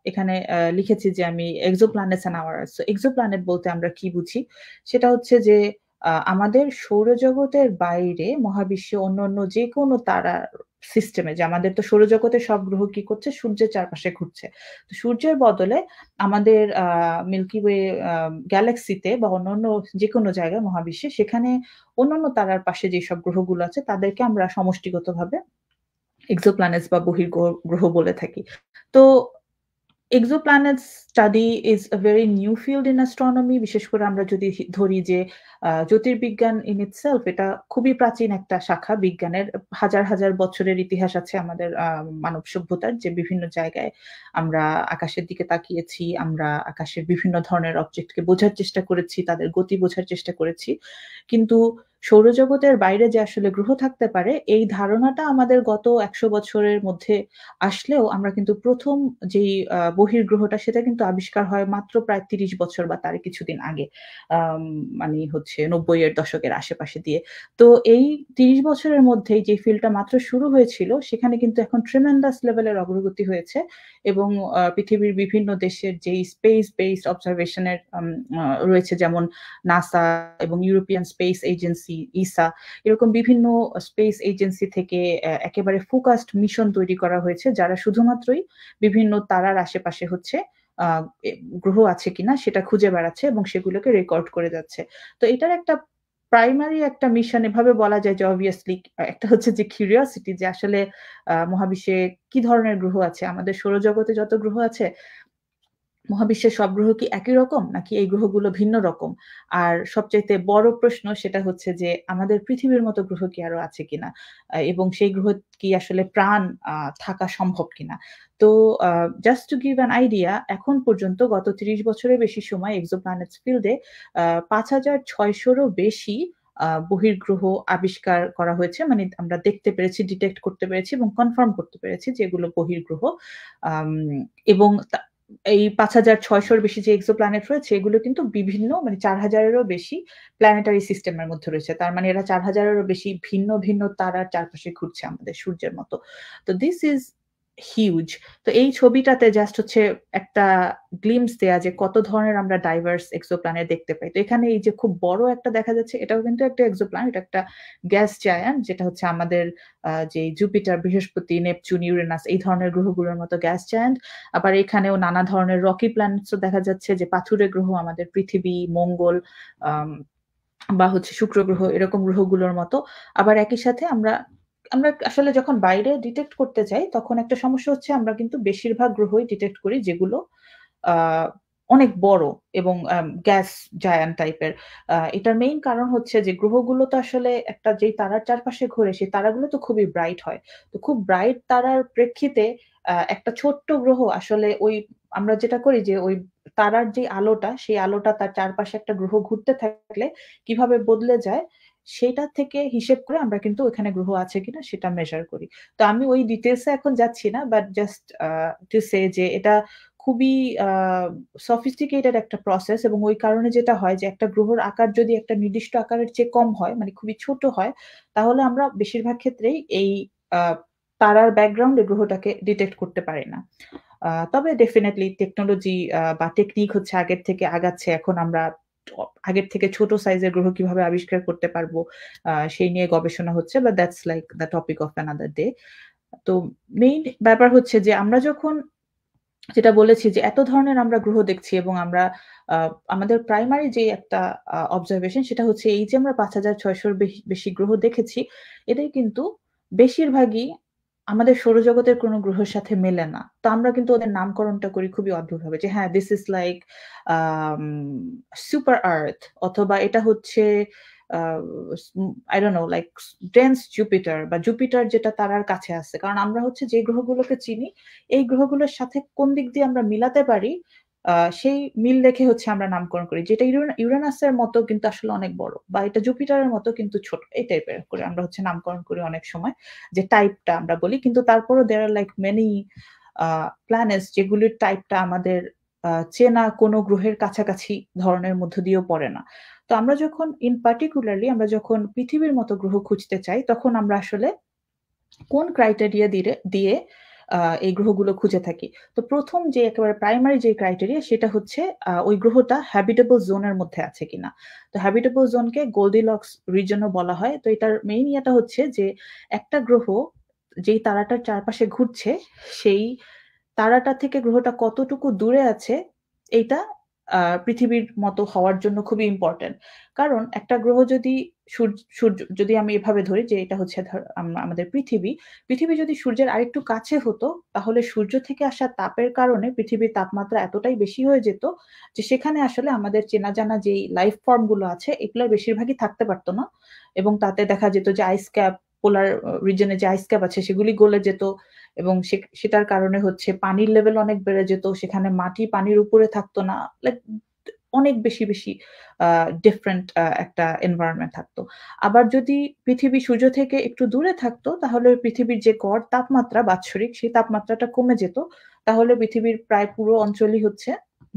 এখানে লিখেছি যে আমি exoplanets and our Earth. So exoplanet বলতে আমরা কি বুঝি, সেটা হচ্ছে যে আমাদের সৌরজগতের বাইরে মহাবিশ্বে অন্যান্য যে কোনো তারার সিস্টেমে, যে আমাদের তো সৌরজগতের সব গ্রহ কি করছে, সূর্যের চারপাশে ঘুরছে। তো সূর্যের বদলে আমাদের মিল্কি ওয়ে গ্যালাক্সিতে বা অন্যান্য যেকোনো জায়গায় মহাবিশ্বে, সেখানে অন্যান্য তারার পাশে যেসব গ্রহগুলো আছে তাদেরকে আমরা সমষ্টিগতভাবে এক্সোপ্ল্যানেটস বা বহির্গ্রহ বলে থাকি। তো exoplanets study is a very new field in astronomy. বিশেষ করে আমরা যদি ধরি যে জ্যোতির্বিজ্ঞান in itself এটা খুবই প্রাচীন একটা শাখা বিজ্ঞানের। হাজার হাজার বছরের ইতিহাস আছে আমাদের মানব সভ্যতার, যে বিভিন্ন জায়গায় আমরা আকাশের দিকে তাকিয়েছি, আমরা আকাশের বিভিন্ন ধরনের অবজেক্টকে বোঝার চেষ্টা করেছি, তাদের গতি বোঝার চেষ্টা করেছি। কিন্তু সৌরজগতের বাইরে যে আসলে গ্রহ থাকতে পারে, এই ধারণাটা আমাদের গত 100 বছরের মধ্যে আসলেও আমরা কিন্তু প্রথম যেই বহির্গ্রহটা সেটা কিন্তু আবিষ্কার হয় মাত্র প্রায় 30 বছর বা তার কিছুদিন আগে, মানে হচ্ছে 90 এর দশকের আশেপাশে দিয়ে। তো এই 30 বছরের মধ্যেই যে ফিল্ডটা মাত্র শুরু হয়েছিল, সেখানে কিন্তু এখন ট্রেমেন্ডাস লেভেলের অগ্রগতি হয়েছে এবং পৃথিবীর বিভিন্ন দেশের যেই স্পেস বেসড অবজারভেশনের রয়েছে, যেমন নাসা এবং ইউরোপিয়ান স্পেস এজেন্সি এজেন্সি, ইসা, এরকম বিভিন্ন স্পেস এজেন্সি থেকে একেবারে ফোকাসড মিশন তৈরি করা হয়েছে, যারা শুধুমাত্রই বিভিন্ন তারার আশেপাশে হচ্ছে গ্রহ আছে কিনা সেটা খুঁজে বেড়াচ্ছে এবং সেগুলোকে রেকর্ড করে যাচ্ছে। তো এটার একটা প্রাইমারি একটা মিশন এভাবে বলা যায় যে অবভিয়াসলি একটা হচ্ছে যে কিউরিওসিটি, যে আসলে মহাবিশ্বে কি ধরনের গ্রহ আছে? আমাদের সৌরজগতে যত গ্রহ আছে, মহাবিশ্বের সব গ্রহ কি একই রকম নাকি এই গ্রহগুলো ভিন্ন রকম? আর সবচাইতে বড় প্রশ্ন সেটা হচ্ছে যে আমাদের পৃথিবীর মতো গ্রহ কি আরো আছে কিনা? এবং সেই গ্রহ কি আসলে প্রাণ থাকা সম্ভব কিনা? তো just to give an idea, এখন পর্যন্ত গত ৩০ বছরের বেশি সময় এক্সোপ্ল্যানেটস ফিল্ডে ৫,৬০০ রও বেশি বহির্গ্রহ আবিষ্কার করা হয়েছে। মানে আমরা দেখতে পেরেছি, ডিটেক্ট করতে পেরেছি এবং কনফার্ম করতে পেরেছি যে এগুলো বহির্গ্রহ। আম এবং এই ৫,৬০০ র বেশি যে এক্সোপ্ল্যানেট রয়েছে এগুলো কিন্তু বিভিন্ন মানে ৪,০০০ এরও বেশি প্ল্যানেটারি সিস্টেমের মধ্যে রয়েছে। তার মানে এরা ৪,০০০ এরও বেশি ভিন্ন, ভিন্ন তারার চারপাশে ঘুরছে আমাদের সূর্যের মতো। তো দিস ইজ হিউজ। তো এই ছবিটাতে জাস্ট হচ্ছে একটা গ্লিম্পস দেয়া যে কত ধরনের আমরা ডাইভার্স এক্সোপ্ল্যানেট দেখতে পাই। তো এখানে এই যে খুব বড় একটা দেখা যাচ্ছে, এটাও কিন্তু একটা এক্সোপ্ল্যানেট, একটা গ্যাস জায়ান্ট, যেটা হচ্ছে আমাদের যে জুপিটার, বৃহস্পতি, নেপচুন, ইউরেনাস এই ধরনের গ্রহগুলোর মতো গ্যাস জায়ান্ট। আবার এখানেও নানা ধরনের রকি প্ল্যানেটসও দেখা যাচ্ছে, যে পাথুরে গ্রহ আমাদের পৃথিবী, মঙ্গল বা হচ্ছে শুক্র গ্রহ, এরকম গ্রহগুলোর মতো। আবার একই সাথে আমরা আমরা আসলে যখন বাইরে ডিটেক্ট করতে যাই তখন একটা সমস্যা হচ্ছে আমরা কিন্তু বেশিরভাগ গ্রহই ডিটেক্ট করি যেগুলো আ অনেক বড় এবং গ্যাস জায়ান্ট টাইপের। এটার মেইন কারণ হচ্ছে যে গ্রহগুলো তো আসলে একটা যেই তারার চারপাশে ঘোরে সেই তারাগুলো তো খুবই ব্রাইট হয়। তো খুব ব্রাইট তারার প্রেক্ষিতে একটা ছোট্ট গ্রহ আসলে ওই আমরা যেটা করি যে ওই তারার যে আলোটা, সেই আলোটা তার চারপাশে একটা গ্রহ ঘুরতে থাকলে কিভাবে বদলে যায়, সেটা থেকে হিসেব করে আমরা কিন্তু ওখানে গ্রহ আছে কিনা সেটা মেজার করি। তো আমি ওই ডিটেইলস এ এখন যাচ্ছি না। বাট জাস্ট টু সে যে এটা খুবই আ সফিস্টিকেটেড একটা প্রসেস এবং ওই কারণে যেটা হয় যে একটা গ্রহের আকার যদি একটা নির্দিষ্ট আকারের চেয়ে কম হয়, মানে খুবই ছোট হয়, তাহলে আমরা বেশিরভাগ ক্ষেত্রেই এই আ তারার ব্যাকগ্রাউন্ডে গ্রহটাকে ডিটেক্ট করতে পারি না। তবে ডেফিনিটলি টেকনোলজি বা টেকনিক হচ্ছে আগের থেকে আগাচ্ছে। এখন আমরা আগের থেকে ছোট সাইজের গ্রহ কিভাবে আবিষ্কার করতে পারবো, সেই নিয়ে গবেষণা হচ্ছে। But that's like the topic of another day. তো মেইন ব্যাপার হচ্ছে যে আমরা যখন যেটা বলেছি যে এত ধরনের আমরা গ্রহ দেখছি এবং আমরা আ আমাদের প্রাইমারি যে একটা অবজারভেশন সেটা হচ্ছে এই যে আমরা ৫,৬০০ র বেশি গ্রহ দেখেছি, এটাই কিন্তু বেশিরভাগই আমাদের সৌরজগতের কোনো গ্রহের সাথে মেলে না। তো আমরা কিন্তু ওদের নামকরণটা করি খুবই অদ্ভুতভাবে যে হ্যাঁ, this is like um super Earth, অথবা এটা হচ্ছে uh I don't know like dense Jupiter বা জুপিটার যেটা তারার কাছে আছে। কারণ আমরা হচ্ছে যে গ্রহগুলোকে চিনি, এই গ্রহগুলোর সাথে কোন দিক দিয়ে আমরা মিলাতে পারি, সেই মিল রেখে হচ্ছে আমরা নামকরণ করি। যেটা ইউরেনাসের মতো কিন্তু আসলে অনেক বড়, বা এটা জুপিটারের মতো কিন্তু ছোট। এই টাইপের করে আমরা হচ্ছে নামকরণ করি অনেক সময়। যে টাইপটা আমরা বলি। কিন্তু তারপরও there are like many planets যেগুলির টাইপটা আমাদের চেনা কোনো গ্রহের কাছাকাছি ধরনের মধ্য দিয়েও পড়ে না। তো আমরা যখন particularly আমরা যখন পৃথিবীর মতো গ্রহ খুঁজতে চাই, তখন আমরা আসলে কোন ক্রাইটেরিয়া দিয়ে এই গ্রহগুলো খুঁজে থাকি। তো ১ম যে একেবারে প্রাইমারি যে ক্রাইটেরিয়া সেটা হচ্ছে ওই গ্রহটা হ্যাবিটেবল জোন এর মধ্যে আছে কিনা। তো হ্যাবিটেবল জোনকে গোল্ডিলক্স রিজন ও বলা হয়। তো এটার মেইন ইয়েটা হচ্ছে যে একটা গ্রহ যেই তারাটার চারপাশে ঘুরছে, সেই তারাটা থেকে গ্রহটা কতটুকু দূরে আছে এইটা পৃথিবীর মতো হওয়ার জন্য খুবই ইম্পোর্টেন্ট। কারণ একটা গ্রহ যদি সূর্য যদি আমি এভাবে ধরি যে এটা হচ্ছে আমাদের পৃথিবী। পৃথিবী যদি সূর্যের আরেকটু কাছে হতো, তাহলে সূর্য থেকে আসা তাপের কারণে পৃথিবীর তাপমাত্রা এতটাই বেশি হয়ে যেত যে সেখানে আসলে আমাদের চেনা জানা যেই লাইফ ফর্ম গুলো আছে এগুলোর বেশিরভাগই থাকতে পারত না। এবং তাতে দেখা যেত যে আইস ক্যাপ, পোলার রিজন এ যে আইস ক্যাপ আছে সেগুলি গলে যেত এবং সেটার কারণে হচ্ছে পানির লেভেল অনেক বেড়ে যেত। সেখানে মাটি পানির উপরে থাকতো না। লাইক অনেক বেশি ডিফারেন্ট একটা এনভায়রনমেন্ট থাকতো। আবার যদি পৃথিবী সূর্য থেকে একটু দূরে থাকতো, তাহলে পৃথিবীর যে গড় তাপমাত্রা বাৎসরিক, সেই তাপমাত্রাটা কমে যেত। তাহলে পৃথিবীর প্রায় পুরো অঞ্চলই হচ্ছে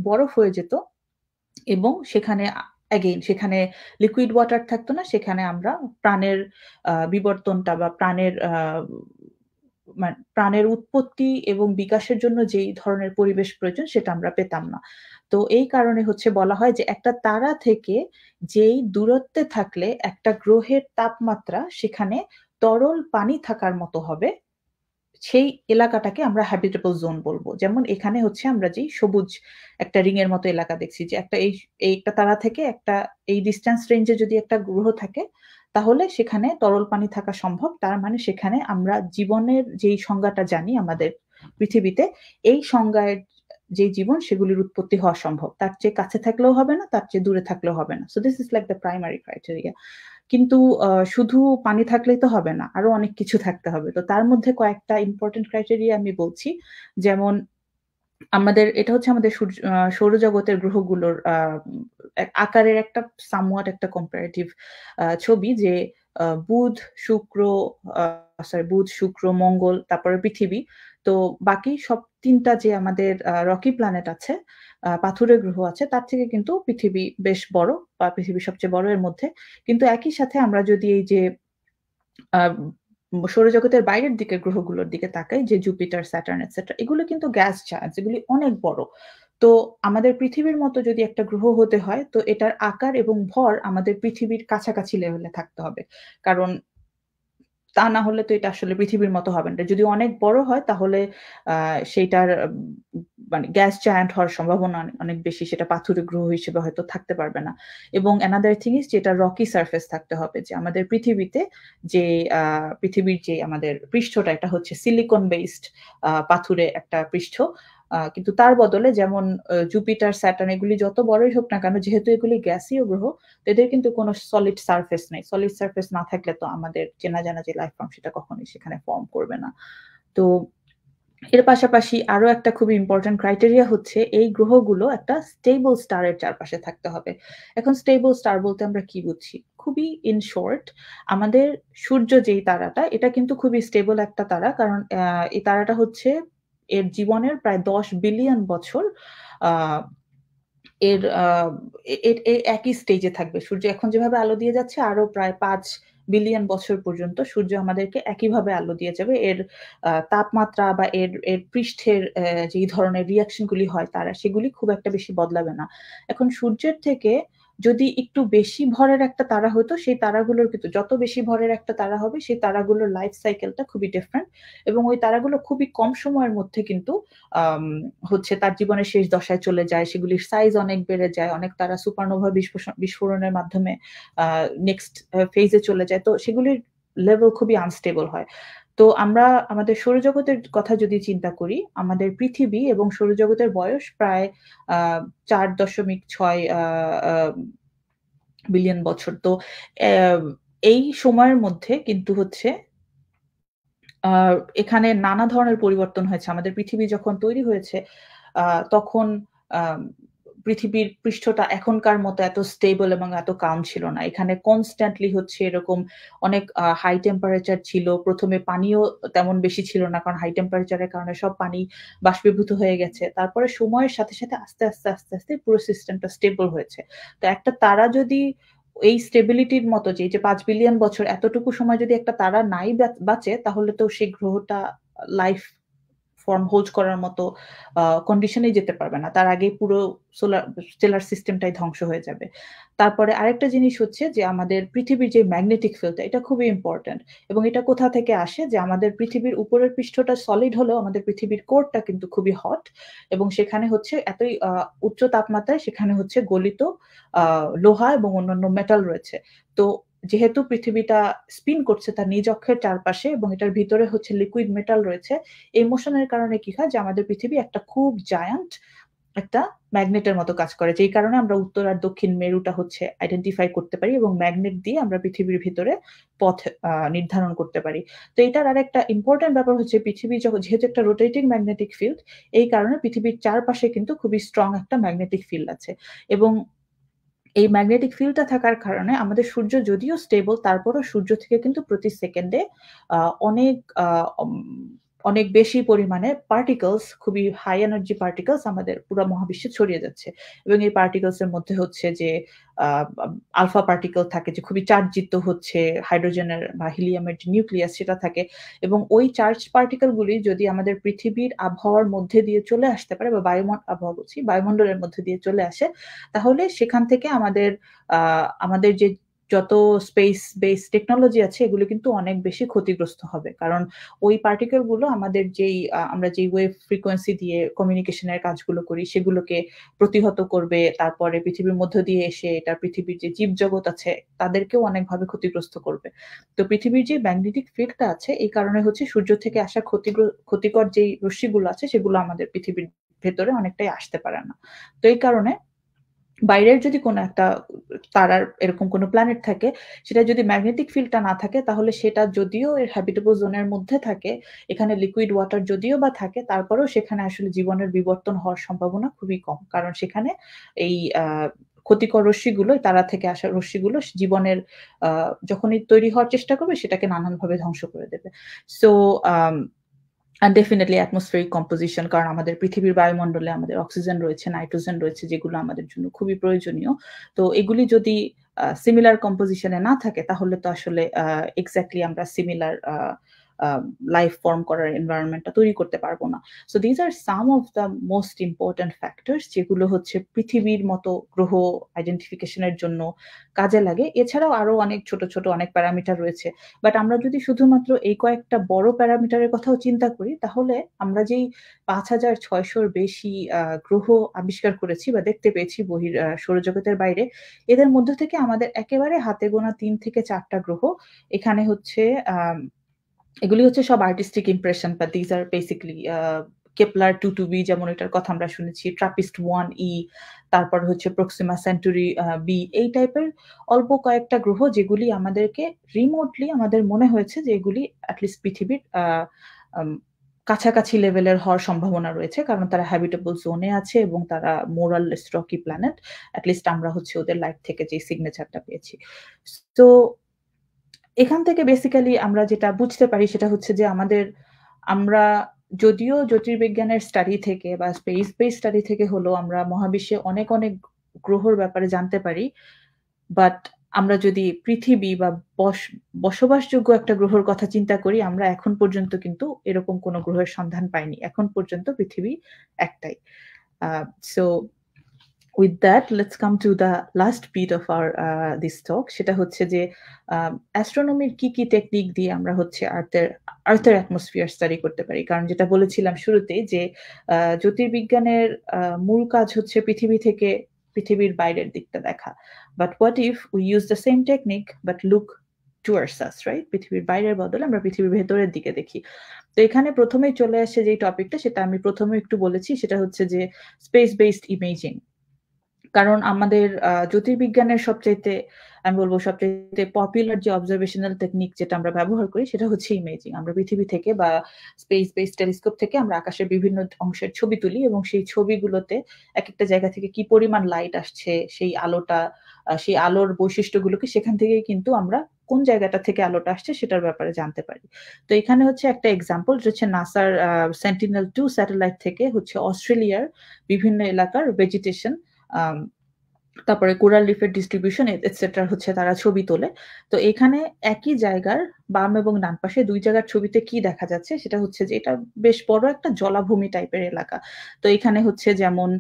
বরফ হয়ে যেত এবং সেখানে এগেইন সেখানে লিকুইড ওয়াটার থাকতো না। সেখানে আমরা প্রাণের বিবর্তনটা বা প্রাণের প্রাণের উৎপত্তি এবং বিকাশের জন্য যেই ধরনের পরিবেশ প্রয়োজন সেটা আমরা পেতাম না। তো এই কারণে হচ্ছে বলা হয় যে একটা তারা থেকে যেই দূরত্বে থাকলে একটা গ্রহের তাপমাত্রা সেখানে তরল পানি থাকার মতো হবে, সেই এলাকাটাকে আমরা হ্যাবিটেবল জোন বলব। যেমন এখানে হচ্ছে আমরা যেই সবুজ একটা রিং এর মতো এলাকা দেখছি যে একটা তারা থেকে একটা এই ডিসট্যান্স রেঞ্জে যদি একটা গ্রহ থাকে তাহলে সেখানে তরল পানি থাকা সম্ভব। তার মানে সেখানে আমরা জীবনের যেই সংজ্ঞাটা জানি আমাদের পৃথিবীতে, এই সংজ্ঞায় যেই জীবন সেগুলির উৎপত্তি হওয়া সম্ভব। তার চেয়ে কাছে থাকলেও হবে না, তার চেয়ে দূরে থাকলেও হবে না। So this is like the primary criteria. কিন্তু শুধু পানি থাকলেই তো হবে না। আরো অনেক কিছু থাকতে হবে। তো তার মধ্যে কয়েকটা ইম্পোর্টেন্ট ক্রাইটেরিয়া আমি বলছি। যেমন এটা হচ্ছে আমাদের সৌরজগতের গ্রহগুলোর আকারের একটা somewhat একটা comparative ছবি যে বুধ, শুক্র, মঙ্গল, তারপরে পৃথিবী। তো বাকি সব ৩ টা যে আমাদের রকি প্ল্যানেট আছে, পাথুরে গ্রহ আছে, তার থেকে কিন্তু পৃথিবী বেশ বড় বা পৃথিবী সবচেয়ে বড় এর মধ্যে। কিন্তু একই সাথে আমরা যদি এই যে আ সৌরজগতের বাইরের দিকের গ্রহগুলোর দিকে তাকাই যে জুপিটার, স্যাটার্ন এটসেট্রা, এগুলো কিন্তু গ্যাস জায়ান্টস, এগুলি অনেক বড়। তো আমাদের পৃথিবীর মতো যদি একটা গ্রহ হতে হয় তো এটার আকার এবং ভর আমাদের পৃথিবীর কাছাকাছি লেভেলে থাকতে হবে। কারণ তা না হলে তো এটা আসলে পৃথিবীর মতো হবে না। যদি অনেক বড় হয় তাহলে আ সেইটার মানে গ্যাস জায়ান্ট হওয়ার সম্ভাবনা অনেক বেশি। সেটা পাথুরে গ্রহ হিসেবে হয়তো থাকতে পারবে না। এবং অ্যানাদার থিং ইস যে এটা রকি সারফেস থাকতে হবে। যে আমাদের পৃথিবীতে যে আ পৃথিবীর যে আমাদের পৃষ্ঠটা এটা হচ্ছে সিলিকন বেসড পাথুরে একটা পৃষ্ঠ। কিন্তু তার বদলে যেমন জুপিটার, স্যাটার্ন এগুলি যত বড়ই হোক না কেন, যেহেতু এগুলি গ্যাসীয় গ্রহ, তো এদের কিন্তু কোনো সলিড সারফেস নেই। সলিড সারফেস না থাকলে তো আমাদের চেনা জানা যে লাইফ ফর্ম সেটা কখনোই সেখানে ফর্ম করবে না। তো এর পাশাপাশি আরো একটা খুবই ইম্পোর্টেন্ট ক্রাইটেরিয়া হচ্ছে এই গ্রহগুলো একটা স্টেবল স্টার এর চারপাশে থাকতে হবে। এখন স্টেবল স্টার বলতে আমরা কি বুঝি? খুবই ইন শর্ট, আমাদের সূর্য যেই তারাটা এটা কিন্তু খুবই স্টেবল একটা তারা। কারণ এই তারাটা হচ্ছে এর জীবনের প্রায় ১০ বিলিয়ন বছর আ এর আ এ এ এ একই স্টেজে থাকবে। সূর্য এখন যেভাবে আলো দিয়ে যাচ্ছে আরো প্রায় ৫ বিলিয়ন বছর পর্যন্ত সূর্য আমাদেরকে একইভাবে আলো দিয়ে যাবে। এর তাপমাত্রা বা এর পৃষ্ঠের যেই ধরনের রিঅ্যাকশন গুলি হয় সেগুলি খুব একটা বেশি বদলাবে না। এখন সূর্যের থেকে যদি একটু বেশি ভরের একটা তারা হতো, সেই তারাগুলোর কিন্তু যত বেশি ভরের একটা তারা হবে, সেই তারাগুলোর লাইফ সাইকেলটা খুবই ডিফারেন্ট এবং ওই তারাগুলো খুবই কম সময়ের মধ্যে কিন্তু আম হচ্ছে তার জীবনের শেষ দশায় চলে যায়। সেগুলির সাইজ অনেক বেড়ে যায়। অনেক তারা সুপারনোভা বিস্ফোরণের মাধ্যমে আ নেক্সট ফেজ এ চলে যায়। তো সেগুলির লেভেল খুবই আনস্টেবল হয়। তো আমরা আমাদের সৌরজগতের কথা যদি চিন্তা করি, আমাদের পৃথিবী এবং সৌরজগতের বয়স প্রায় আ ৪.৬ আ বিলিয়ন বছর। তো এই সময়ের মধ্যে কিন্তু হচ্ছে আ এখানে নানা ধরনের পরিবর্তন হয়েছে। আমাদের পৃথিবী যখন তৈরি হয়েছে, আ তখন আম পৃথিবীর পৃষ্ঠটা এখনকার মতো এত স্টেবল এবং এত কাল্ম ছিল না। এখানে কনস্ট্যান্টলি হচ্ছে এরকম অনেক হাই টেম্পারেচার ছিল। ১ম এ পানিও তেমন বেশি ছিল না। কারণ হাই টেম্পারেচার এর কারণে সব পানি বাষ্পীভূত হয়ে গেছে। তারপরে সময়ের সাথে, সাথে আস্তে, আস্তে পুরো সিস্টেমটা স্টেবল হয়েছে। তো একটা তারা যদি এই স্টেবিলিটির মতো যে, ৫ বিলিয়ন বছর এতটুকু সময় যদি একটা তারা নাই বাঁচে তাহলে তো সেই গ্রহটা লাইফ ফর্ম হোল্ড করার মতো কন্ডিশনেই যেতে পারবে না। তার আগেই পুরো স্টেলার সিস্টেমটাই ধ্বংস হয়ে যাবে। তারপরে আরেকটা জিনিস হচ্ছে যে আমাদের পৃথিবীর যে ম্যাগনেটিক ফিল্ডটা এটা খুবই ইম্পোর্টেন্ট এবং এটা কোথা থেকে আসে যে আমাদের পৃথিবীর উপরের পৃষ্ঠটা সলিড হলেও আমাদের পৃথিবীর কোরটা কিন্তু খুবই হট এবং সেখানে হচ্ছে এতই উচ্চ তাপমাত্রায় সেখানে হচ্ছে গলিত আ লোহা এবং অন্যান্য মেটাল রয়েছে। তো যেহেতু পৃথিবীটা স্পিন করছে তার নিজ অক্ষের চারপাশে এবং এটার ভিতরে হচ্ছে লিকুইড মেটাল রয়েছে। এই মোশনের কারণে কি হয় যে আমাদের পৃথিবী একটা খুব জায়ান্ট একটা ম্যাগনেটের মতো কাজ করে। যেই কারণে আমরা উত্তর আর দক্ষিণ মেরুটা হচ্ছে আইডেন্টিফাই করতে পারি এবং ম্যাগনেট দিয়ে আমরা পৃথিবীর ভিতরে পথ নির্ধারণ করতে পারি। তো এটার আরেকটা ইম্পোর্টেন্ট ব্যাপার হচ্ছে পৃথিবী যেহেতু একটা রোটেটিং ম্যাগনেটিক ফিল্ড, এই কারণে পৃথিবীর চারপাশে কিন্তু খুবই স্ট্রং একটা ম্যাগনেটিক ফিল্ড আছে এবং এই ম্যাগনেটিক ফিল্ডটা থাকার কারণে আমাদের সূর্য যদিও স্টেবল তারপরও সূর্য থেকে কিন্তু প্রতি সেকেন্ডে আ অনেক আ অম অনেক বেশি পরিমাণে পার্টিকলস, খুবই হাই এনার্জি পার্টিকলস আমাদের পুরো মহাবিশ্বে ছড়িয়ে যাচ্ছে। এবং এই পার্টিকলস এর মধ্যে হচ্ছে যে আলফা পার্টিকেল থাকে যে খুবই চার্জযুক্ত হচ্ছে, হাইড্রোজেনের বা হিলিয়ামের যে নিউক্লিয়াস সেটা থাকে, এবং ওই চার্জ পার্টিকেল গুলি যদি আমাদের পৃথিবীর আবহাওয়ার মধ্যে দিয়ে চলে আসতে পারে, বা আবহাওয়া বলছি, বায়ুমণ্ডলের মধ্যে দিয়ে চলে আসে, তাহলে সেখান থেকে আমাদের যে যত স্পেস বেস টেকনোলজি আছে এগুলো কিন্তু অনেক বেশি ক্ষতিগ্রস্ত হবে। কারণ ওই পার্টিকেল গুলো আমাদের আমরা যেই ওয়েভ ফ্রিকোয়েন্সি দিয়ে কমিউনিকেশনের কাজগুলো করি সেগুলোকে প্রতিহত করবে। তারপরে পৃথিবীর মধ্য দিয়ে এসে এটা পৃথিবীর যে জীবজগৎ আছে তাদেরকেও অনেকভাবে ক্ষতিগ্রস্ত করবে। তো পৃথিবীর যে ম্যাগনেটিক ফিল্ডটা আছে এই কারণে হচ্ছে সূর্য থেকে আসা ক্ষতিকর যেই রশ্মিগুলো আছে সেগুলো আমাদের পৃথিবীর ভেতরে অনেকটাই আসতে পারে না। তো এই কারণে বাইরের যদি কোনো একটা তারার এরকম কোনো প্ল্যানেট থাকে, সেটা যদি ম্যাগনেটিক ফিল্ডটা না থাকে তাহলে সেটা যদিও এর হ্যাবিটেবল জোনের মধ্যে থাকে, এখানে লিকুইড ওয়াটার যদিও বা থাকে, তারপরেও সেখানে আসলে জীবনের বিবর্তন হওয়ার সম্ভাবনা খুবই কম। কারণ সেখানে এই ক্ষতিকর রশ্মিগুলো, তারা থেকে আসা রশ্মিগুলো জীবনের যখনই তৈরি হওয়ার চেষ্টা করবে সেটাকে নানানভাবে ধ্বংস করে দেবে। So and definitely atmospheric composition, কারণ আমাদের পৃথিবীর বায়ুমণ্ডলে আমাদের অক্সিজেন রয়েছে, নাইট্রোজেন রয়েছে, যেগুলো আমাদের জন্য খুবই প্রয়োজনীয়। তো এগুলি যদি সিমিলার কম্পোজিশনে না থাকে তাহলে তো আসলে এক্স্যাক্টলি আমরা সিমিলার লাইফ ফর্ম করার এনভায়রনমেন্টটা তৈরি করতে পারবো না। So these are some of the most important factors যেগুলো হচ্ছে পৃথিবীর মতো গ্রহ আইডেন্টিফিকেশনের জন্য কাজে লাগে। এছাড়াও আরো অনেক ছোট ছোট অনেক প্যারামিটার রয়েছে, বাট আমরা যদি শুধুমাত্র এই কয়েকটা বড় প্যারামিটারের কথাও চিন্তা করি তাহলে আমরা যেই ৫,৬০০-র বেশি গ্রহ আবিষ্কার করেছি বা দেখতে পেয়েছি সৌরজগতের বাইরে, এদের মধ্য থেকে আমাদের একেবারে হাতে গোনা ৩ থেকে ৪টা গ্রহ এখানে হচ্ছে এগুলি হচ্ছে সব আর্টিস্টিক ইমপ্রেশন, বা these are basically Kepler 2b যেমন এটার কথা আমরা শুনেছি, ট্রাপিস্ট 1e, তারপর হচ্ছে প্রক্সিমা সেন্টুরি b, এই টাইপের অল্প কয়েকটা গ্রহ যেগুলি আমাদেরকে রিমোটলি আমাদের মনে হয়েছে যে এগুলি অ্যাটলিস্ট পৃথিবীর কাছাকাছি লেভেলের হওয়ার সম্ভাবনা রয়েছে, কারণ তারা হ্যাবিটেবল জোনে আছে এবং তারা মোরাললেস রকি প্ল্যানেট। অ্যাটলিস্ট আমরা হচ্ছে ওদের লাইট থেকে যে সিগনেচারটা পেয়েছি। তো এখান থেকে বেসিক্যালি আমরা যেটা বুঝতে পারি সেটা হচ্ছে যে আমরা যদিও জ্যোতির্বিজ্ঞানের স্টাডি থেকে বা স্পেস বেস স্টাডি থেকে হলেও আমরা মহাবিশ্বে অনেক অনেক গ্রহর ব্যাপারে জানতে পারি, বাট আমরা যদি পৃথিবী বা বসবাসযোগ্য একটা গ্রহের কথা চিন্তা করি, আমরা এখন পর্যন্ত কিন্তু এরকম কোনো গ্রহের সন্ধান পাইনি। এখন পর্যন্ত পৃথিবী একটাই। So with that, let's come to the last bit of our this talk. সেটা হচ্ছে যে অ্যাস্ট্রোনমির কি টেকনিক দিয়ে আমরা হচ্ছে আর্থের অ্যাটমসফিয়ার স্টাডি করতে পারি। কারণ যেটা বলেছিলাম শুরুতেই যে জ্যোতির্বিজ্ঞানের মূল কাজ হচ্ছে পৃথিবীর বাইরের দিকটা দেখা। But what if we use the same technique but look towards us, right? পৃথিবীর বাইরের বদলে আমরা পৃথিবীর ভেতরের দিকে দেখি। তো এখানে প্রথমেই চলে আসে যে টপিকটা, সেটা আমি প্রথমে একটু বলেছি, সেটা হচ্ছে যে স্পেস বেসড ইমেজিং। কারণ আমাদের জ্যোতির্বিজ্ঞানের আমি বলবো সবচাইতে পপুলার যে অবজারভেশনাল টেকনিক যেটা আমরা ব্যবহার করি সেটা হচ্ছে ইমেজিং। আমরা পৃথিবী থেকে বা স্পেস বেসড টেলিস্কোপ থেকে আমরা আকাশের বিভিন্ন অংশের ছবি তুলি এবং সেই ছবিগুলোতে এক একটা জায়গা থেকে কি পরিমাণ লাইট আসছে, সেই আলোর বৈশিষ্ট্যগুলোকে সেখান থেকেই কিন্তু আমরা কোন জায়গাটা থেকে আলোটা আসছে সেটার ব্যাপারে জানতে পারি। তো এখানে হচ্ছে একটা এক্সাম্পল, যেটা হচ্ছে নাসার সেন্টিনেল-2 স্যাটেলাইট থেকে হচ্ছে অস্ট্রেলিয়ার বিভিন্ন এলাকার ভেজিটেশন, তারপরে কোরাল রিফের ডিস্ট্রিবিউশন এটসেট্রা হচ্ছে তারা ছবি তোলে। তো এখানে একই জায়গার বাম এবং ডান পাশে ২ জায়গার ছবিতে কি দেখা যাচ্ছে সেটা হচ্ছে যে এটা বেশ বড় একটা জলাভূমি টাইপের এলাকা। তো এখানে হচ্ছে যেমন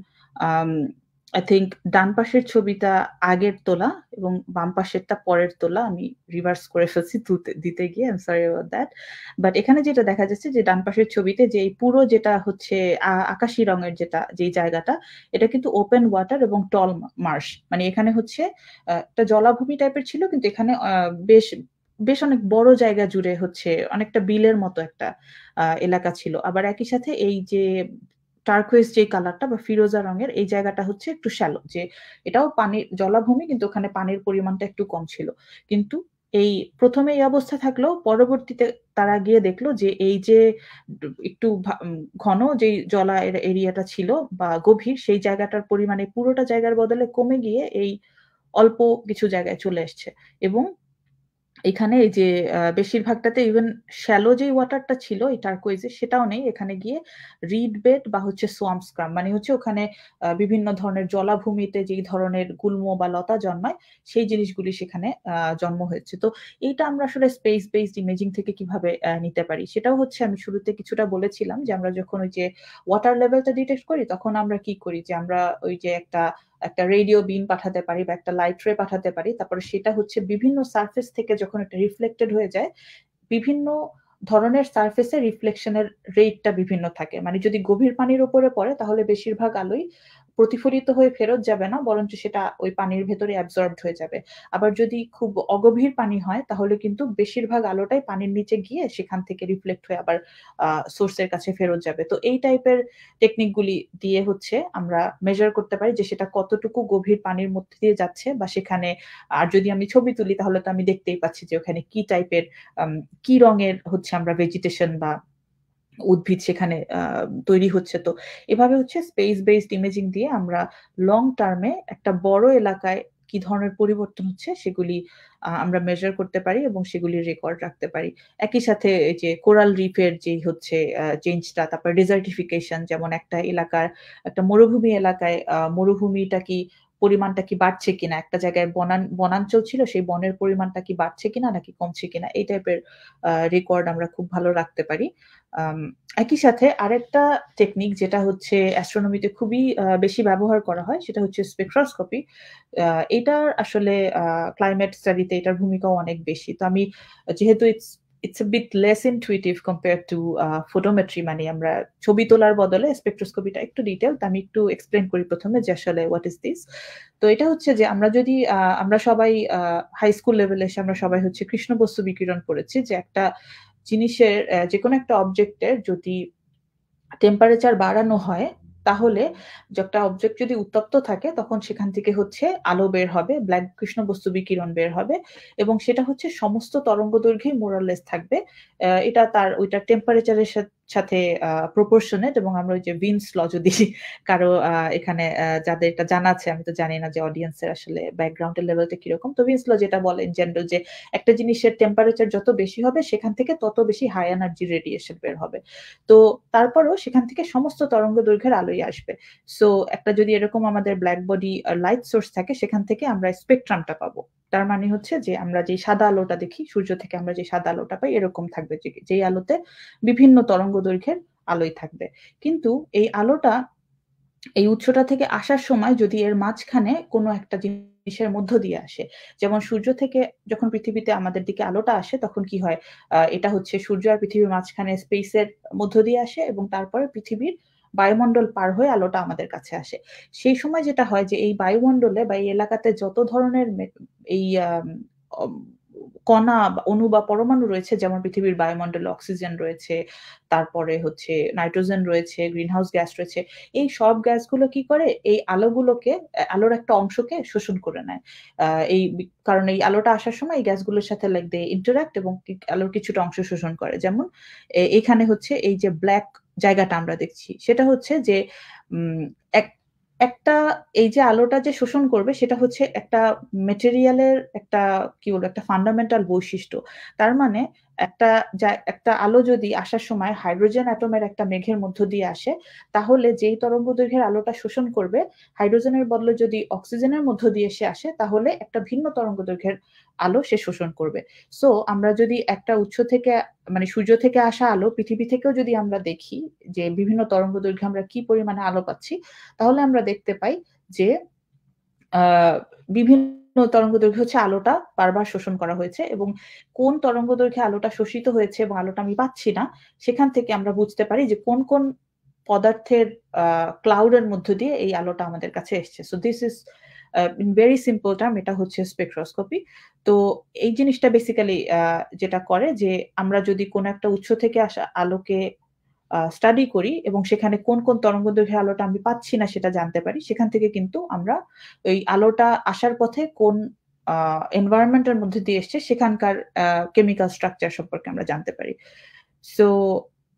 আই থিংক ডান পাশের ছবিটা আগের তোলা এবং বাম পাশেরটা পরের তোলা। আমি রিভার্স করে ফেলছি দিতে গিয়ে, I am sorry about that. But এখানে যেটা দেখা যাচ্ছে যে ডান পাশের ছবিতে যে পুরো যেটা হচ্ছে আকাশি রঙের যেই জায়গাটা, এটা কিন্তু ওপেন ওয়াটার এবং টল মার্শ। মানে এখানে হচ্ছে একটা জলাভূমি টাইপের ছিল, কিন্তু এখানে বেশ অনেক বড় জায়গা জুড়ে হচ্ছে অনেকটা বিলের মতো একটা এলাকা ছিল। আবার একই সাথে এই যে টার্কোয়েজ যে কালারটা বা ফিরোজা রঙের এই জায়গাটা হচ্ছে একটু শ্যালো, যে এটাও পানির জলাভূমি কিন্তু ওখানে পানির পরিমাণটা একটু কম ছিল। কিন্তু এই প্রথমে এই অবস্থা থাকলেও পরবর্তীতে তারা গিয়ে দেখলো যে এই যে একটু ঘন যেই জলা এরিয়াটা ছিল বা গভীর, সেই জায়গাটার পরিমাণে পুরোটা জায়গার বদলে কমে গিয়ে এই অল্প কিছু জায়গায় চলে এসছে। এবং এখানে এই যে বেশিরভাগটাতে ইভেন শ্যালো যেই ওয়াটারটা ছিল এই টার্কোয়েজে সেটাও নেই। এখানে গিয়ে রিড বেড বা হচ্ছে সোয়াম্প স্ক্রাম মানে হচ্ছে ওখানে বিভিন্ন ধরনের জলাভূমিতে যেই ধরনের গুল্ম বা লতা জন্মায় সেই জিনিসগুলি সেখানে জন্ম হয়েছে। তো এইটা আমরা আসলে স্পেস বেসড ইমেজিং থেকে কিভাবে নিতে পারি সেটাও হচ্ছে আমি শুরুতে কিছুটা বলেছিলাম যে আমরা যখন ওই যে ওয়াটার লেভেলটা ডিটেক্ট করি তখন আমরা কি করি যে আমরা ওই যে একটা রেডিও বিম পাঠাতে পারি বা একটা লাইট রে পাঠাতে পারি। তারপরে সেটা হচ্ছে বিভিন্ন সারফেস থেকে যখন এটা রিফ্লেক্টেড হয়ে যায়, বিভিন্ন ধরনের সারফেসে রিফ্লেকশনের রেটটা বিভিন্ন থাকে। মানে যদি গভীর পানির উপরে পড়ে তাহলে বেশিরভাগ আলোই প্রতিফলিত হয়ে ফেরত যাবে না, বরঞ্চ সেটা ওই পানির ভেতরে অ্যাবজর্বড হয়ে যাবে। আবার যদি খুব অগভীর পানি হয় তাহলে কিন্তু বেশিরভাগ আলোটাই পানির নিচে গিয়ে সেখান থেকে রিফ্লেক্ট হয়ে আবার সোর্সের কাছে ফেরত যাবে। তো এই টাইপের টেকনিকগুলি দিয়ে হচ্ছে আমরা মেজার করতে পারি যে সেটা কতটুকু গভীর পানির মধ্যে দিয়ে যাচ্ছে বা সেখানে আর যদি আমি ছবি তুলি তাহলে তো আমি দেখতেই পাচ্ছি যে ওখানে কি টাইপের কি রঙের হচ্ছে আমরা ভেজিটেশন বা উদ্ভিদ সেখানে তৈরি হচ্ছে। তো এভাবে হচ্ছে স্পেস বেসড ইমেজিং দিয়ে আমরা লং টার্মে একটা বড় এলাকায় কি ধরনের পরিবর্তন হচ্ছে সেগুলি আমরা মেজার করতে পারি এবং সেগুলির রেকর্ড রাখতে পারি। একই সাথে এই যে কোরাল রিফের যেই হচ্ছে চেঞ্জটা, তারপর ডেজার্টিফিকেশন যেমন একটা এলাকার একটা মরুভূমি এলাকায় মরুভূমিটা কি পরিমাণটা কি বাড়ছে কিনা, একটা জায়গায় বনাঞ্চল ছিল সেই বনের পরিমাণটা কি বাড়ছে কিনা নাকি কমছে কিনা এই টাইপের রেকর্ড আমরা খুব ভালো রাখতে পারি। একই সাথে আরেকটা টেকনিক যেটা হচ্ছে অ্যাস্ট্রোনমিতে খুবই বেশি ব্যবহার করা হয় সেটা হচ্ছে স্পেকট্রোস্কোপি। এটার আসলে ক্লাইমেট স্টাডিতে এটার ভূমিকাও অনেক বেশি। তো আমি যেহেতু it's a bit less intuitive compared to photometry মানে আমরা ছবি তোলার বদলে স্পেকট্রোস্কোপিটা একটু ডিটেইলড আমি একটু এক্সপ্লেইন করি প্রথমে যে আসলে হোয়াট ইজ দিস। তো এটা হচ্ছে যে আমরা যদি আমরা সবাই হাই স্কুল লেভেলে এসে আমরা সবাই হচ্ছে কৃষ্ণবস্তু বিকিরণ পড়েছি যে একটা জিনিসের যেকোনো একটা অবজেক্টের যদি টেম্পারেচার বাড়ানো হয় তাহলে একটা অবজেক্ট যদি উত্তপ্ত থাকে তখন সেখান থেকে হচ্ছে আলো বের হবে, ব্ল্যাক কৃষ্ণবস্তু বিকিরণ বের হবে এবং সেটা হচ্ছে সমস্ত তরঙ্গদৈর্ঘ্যে মোরাললেস থাকবে। এটা তার ওইটা টেম্পারেচারের সাথে প্রপোর্শনেট এবং আমরা ওই যে ভিন্স ল যদি কারো এখানে যাদের এটা জানা আছে আমি তো জানি না যে অডিয়েন্সের আসলে ব্যাকগ্রাউন্ডের লেভেলটা কিরকম। তো ভিন্স ল যেটা বলে ইন জেনারেল যে একটা জিনিসের টেম্পারেচার যত বেশি হবে সেখান থেকে তত বেশি হাই এনার্জি রেডিয়েশন বের হবে। তো তারপরও সেখান থেকে সমস্ত তরঙ্গ দৈর্ঘ্যের আলোই আসবে। সো একটা যদি এরকম আমাদের ব্ল্যাক বডি লাইট সোর্স থাকে সেখান থেকে আমরা স্পেকট্রামটা পাবো। তার মানে হচ্ছে যে আমরা যে সাদা আলোটা দেখি সূর্য থেকে আমরা যে সাদা আলোটা পাই এরকম থাকবে যেই আলোতে বিভিন্ন তরঙ্গ দৈর্ঘ্যের আলোই থাকবে। কিন্তু এই আলোটা এই উৎসটা থেকে আসার সময় যদি এর মাঝখানে কোনো একটা জিনিসের মধ্য দিয়ে আসে, যেমন সূর্য থেকে যখন পৃথিবীতে আমাদের দিকে আলোটা আসে তখন কি হয় এটা হচ্ছে সূর্য আর পৃথিবীর মাঝখানে স্পেসের মধ্য দিয়ে আসে এবং তারপরে পৃথিবীর বায়ুমণ্ডল পার হয়ে আলোটা আমাদের কাছে আসে। সেই সময় যেটা হয় যে এই বায়ুমণ্ডলে বা এই এলাকাতে যত ধরনের এই কণা অণু বা পরমাণু রয়েছে যেমন পৃথিবীর বায়ুমণ্ডলে অক্সিজেন রয়েছে, তারপরে হচ্ছে নাইট্রোজেন রয়েছে, গ্রিনহাউস গ্যাস রয়েছে। এই সব গ্যাসগুলো কি করে এই আলোগুলোকে আলোর একটা অংশকে শোষণ করে নেয়। এই কারণ এই আলোটা আসার সময় এই গ্যাসগুলোর সাথে লাইক দে ইন্টারঅ্যাক্ট এবং আলোর কিছুটা অংশ শোষণ করে। যেমন এখানে হচ্ছে এই যে ব্ল্যাক জায়গাটা আমরা দেখছি সেটা হচ্ছে যে এক একটা এই যে আলোটা যে শোষণ করবে সেটা হচ্ছে একটা মেটেরিয়ালের একটা কি বলবো একটা ফান্ডামেন্টাল বৈশিষ্ট্য। তার মানে একটা আলো যদি আসার সময় হাইড্রোজেন অ্যাটমের একটা মেঘের মধ্য দিয়ে আসে তাহলে যেই তরঙ্গদৈর্ঘ্যের আলোটা শোষণ করবে হাইড্রোজেনের বদলে যদি অক্সিজেনের মধ্য দিয়ে সে আসে তাহলে একটা ভিন্ন তরঙ্গদৈর্ঘ্যের আলো সে শোষণ করবে। সো আমরা যদি একটা উৎস থেকে মানে সূর্য থেকে আসা আলো পৃথিবী থেকেও যদি আমরা দেখি যে বিভিন্ন তরঙ্গদৈর্ঘ্যে আমরা কি পরিমাণে আলো পাচ্ছি তাহলে আমরা দেখতে পাই যে বিভিন্ন তরঙ্গদৈর্ঘ্য হচ্ছে আলোটা বারবার শোষণ করা হয়েছে এবং কোন তরঙ্গদৈর্ঘ্যে আলোটা শোষিত হয়েছে এবং আলোটা আমি পাচ্ছি না সেখান থেকে আমরা বুঝতে পারি যে কোন কোন পদার্থের ক্লাউডের মধ্য দিয়ে এই আলোটা আমাদের কাছে এসছে। So this is in very simple term এটা হচ্ছে স্পেকট্রোস্কোপি। তো এই জিনিসটা বেসিক্যালি যেটা করে যে আমরা যদি কোনো একটা উৎস থেকে আসা আলোকে স্টাডি করি এবং সেখানে কোন কোন তরঙ্গদৈর্ঘ্যের আলোটা আমি পাচ্ছি না সেটা জানতে পারি সেখান থেকে কিন্তু আমরা ওই আলোটা আসার পথে কোন এনভায়রনমেন্টের মধ্যে দিয়ে এসছে সেখানকার কেমিক্যাল স্ট্রাকচার সম্পর্কে আমরা জানতে পারি। সো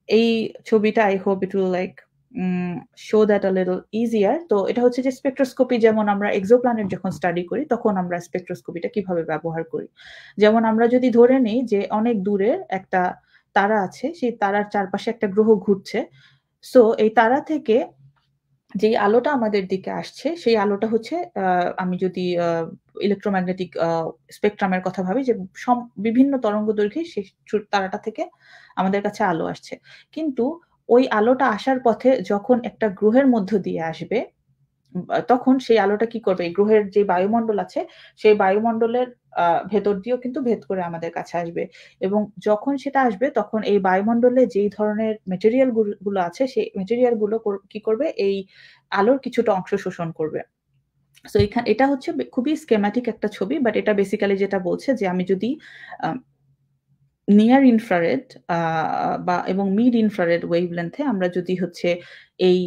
এই ছবিটা I hope it will like show that a little easier. তো এটা হচ্ছে যে স্পেকট্রোস্কোপি, যেমন আমরা এক্সোপ্ল্যানেট যখন স্টাডি করি তখন আমরা স্পেকট্রোস্কোপিটা কিভাবে ব্যবহার করি। যেমন আমরা যদি ধরে নিই যে অনেক দূরে একটা তারা আছে, সেই তারার চারপাশে একটা গ্রহ ঘুরছে। সো এই তারা থেকে যেই আলোটা আমাদের দিকে আসছে সেই আলোটা হচ্ছে আমি যদি ইলেক্ট্রোম্যাগনেটিক স্পেকট্রামের কথা ভাবি, যে বিভিন্ন তরঙ্গদৈর্ঘ্যে সেই তারাটা থেকে আমাদের কাছে আলো আসছে। কিন্তু ওই আলোটা আসার পথে যখন একটা গ্রহের মধ্য দিয়ে আসবে, তখন সেই আলোটা কি করবে? এই গ্রহের যে বায়ুমণ্ডল আছে সেই বায়ুমণ্ডলের ভেতর দিয়েও কিন্তু ভেদ করে আমাদের কাছে আসবে। এবং যখন সেটা আসবে তখন এই বায়ুমণ্ডলে যেই ধরনের মেটেরিয়াল গুলো আছে সেই মেটেরিয়াল গুলো কি করবে? এই আলোর কিছুটা অংশ শোষণ করবে। সো এটা হচ্ছে খুবই স্কেমাটিক একটা ছবি, বাট এটা বেসিক্যালি যেটা বলছে যে আমি যদি আ নিয়ার ইনফ্রারেড বা এবং মিড ইনফ্রারেড ওয়েভলেংথে আমরা যদি হচ্ছে এই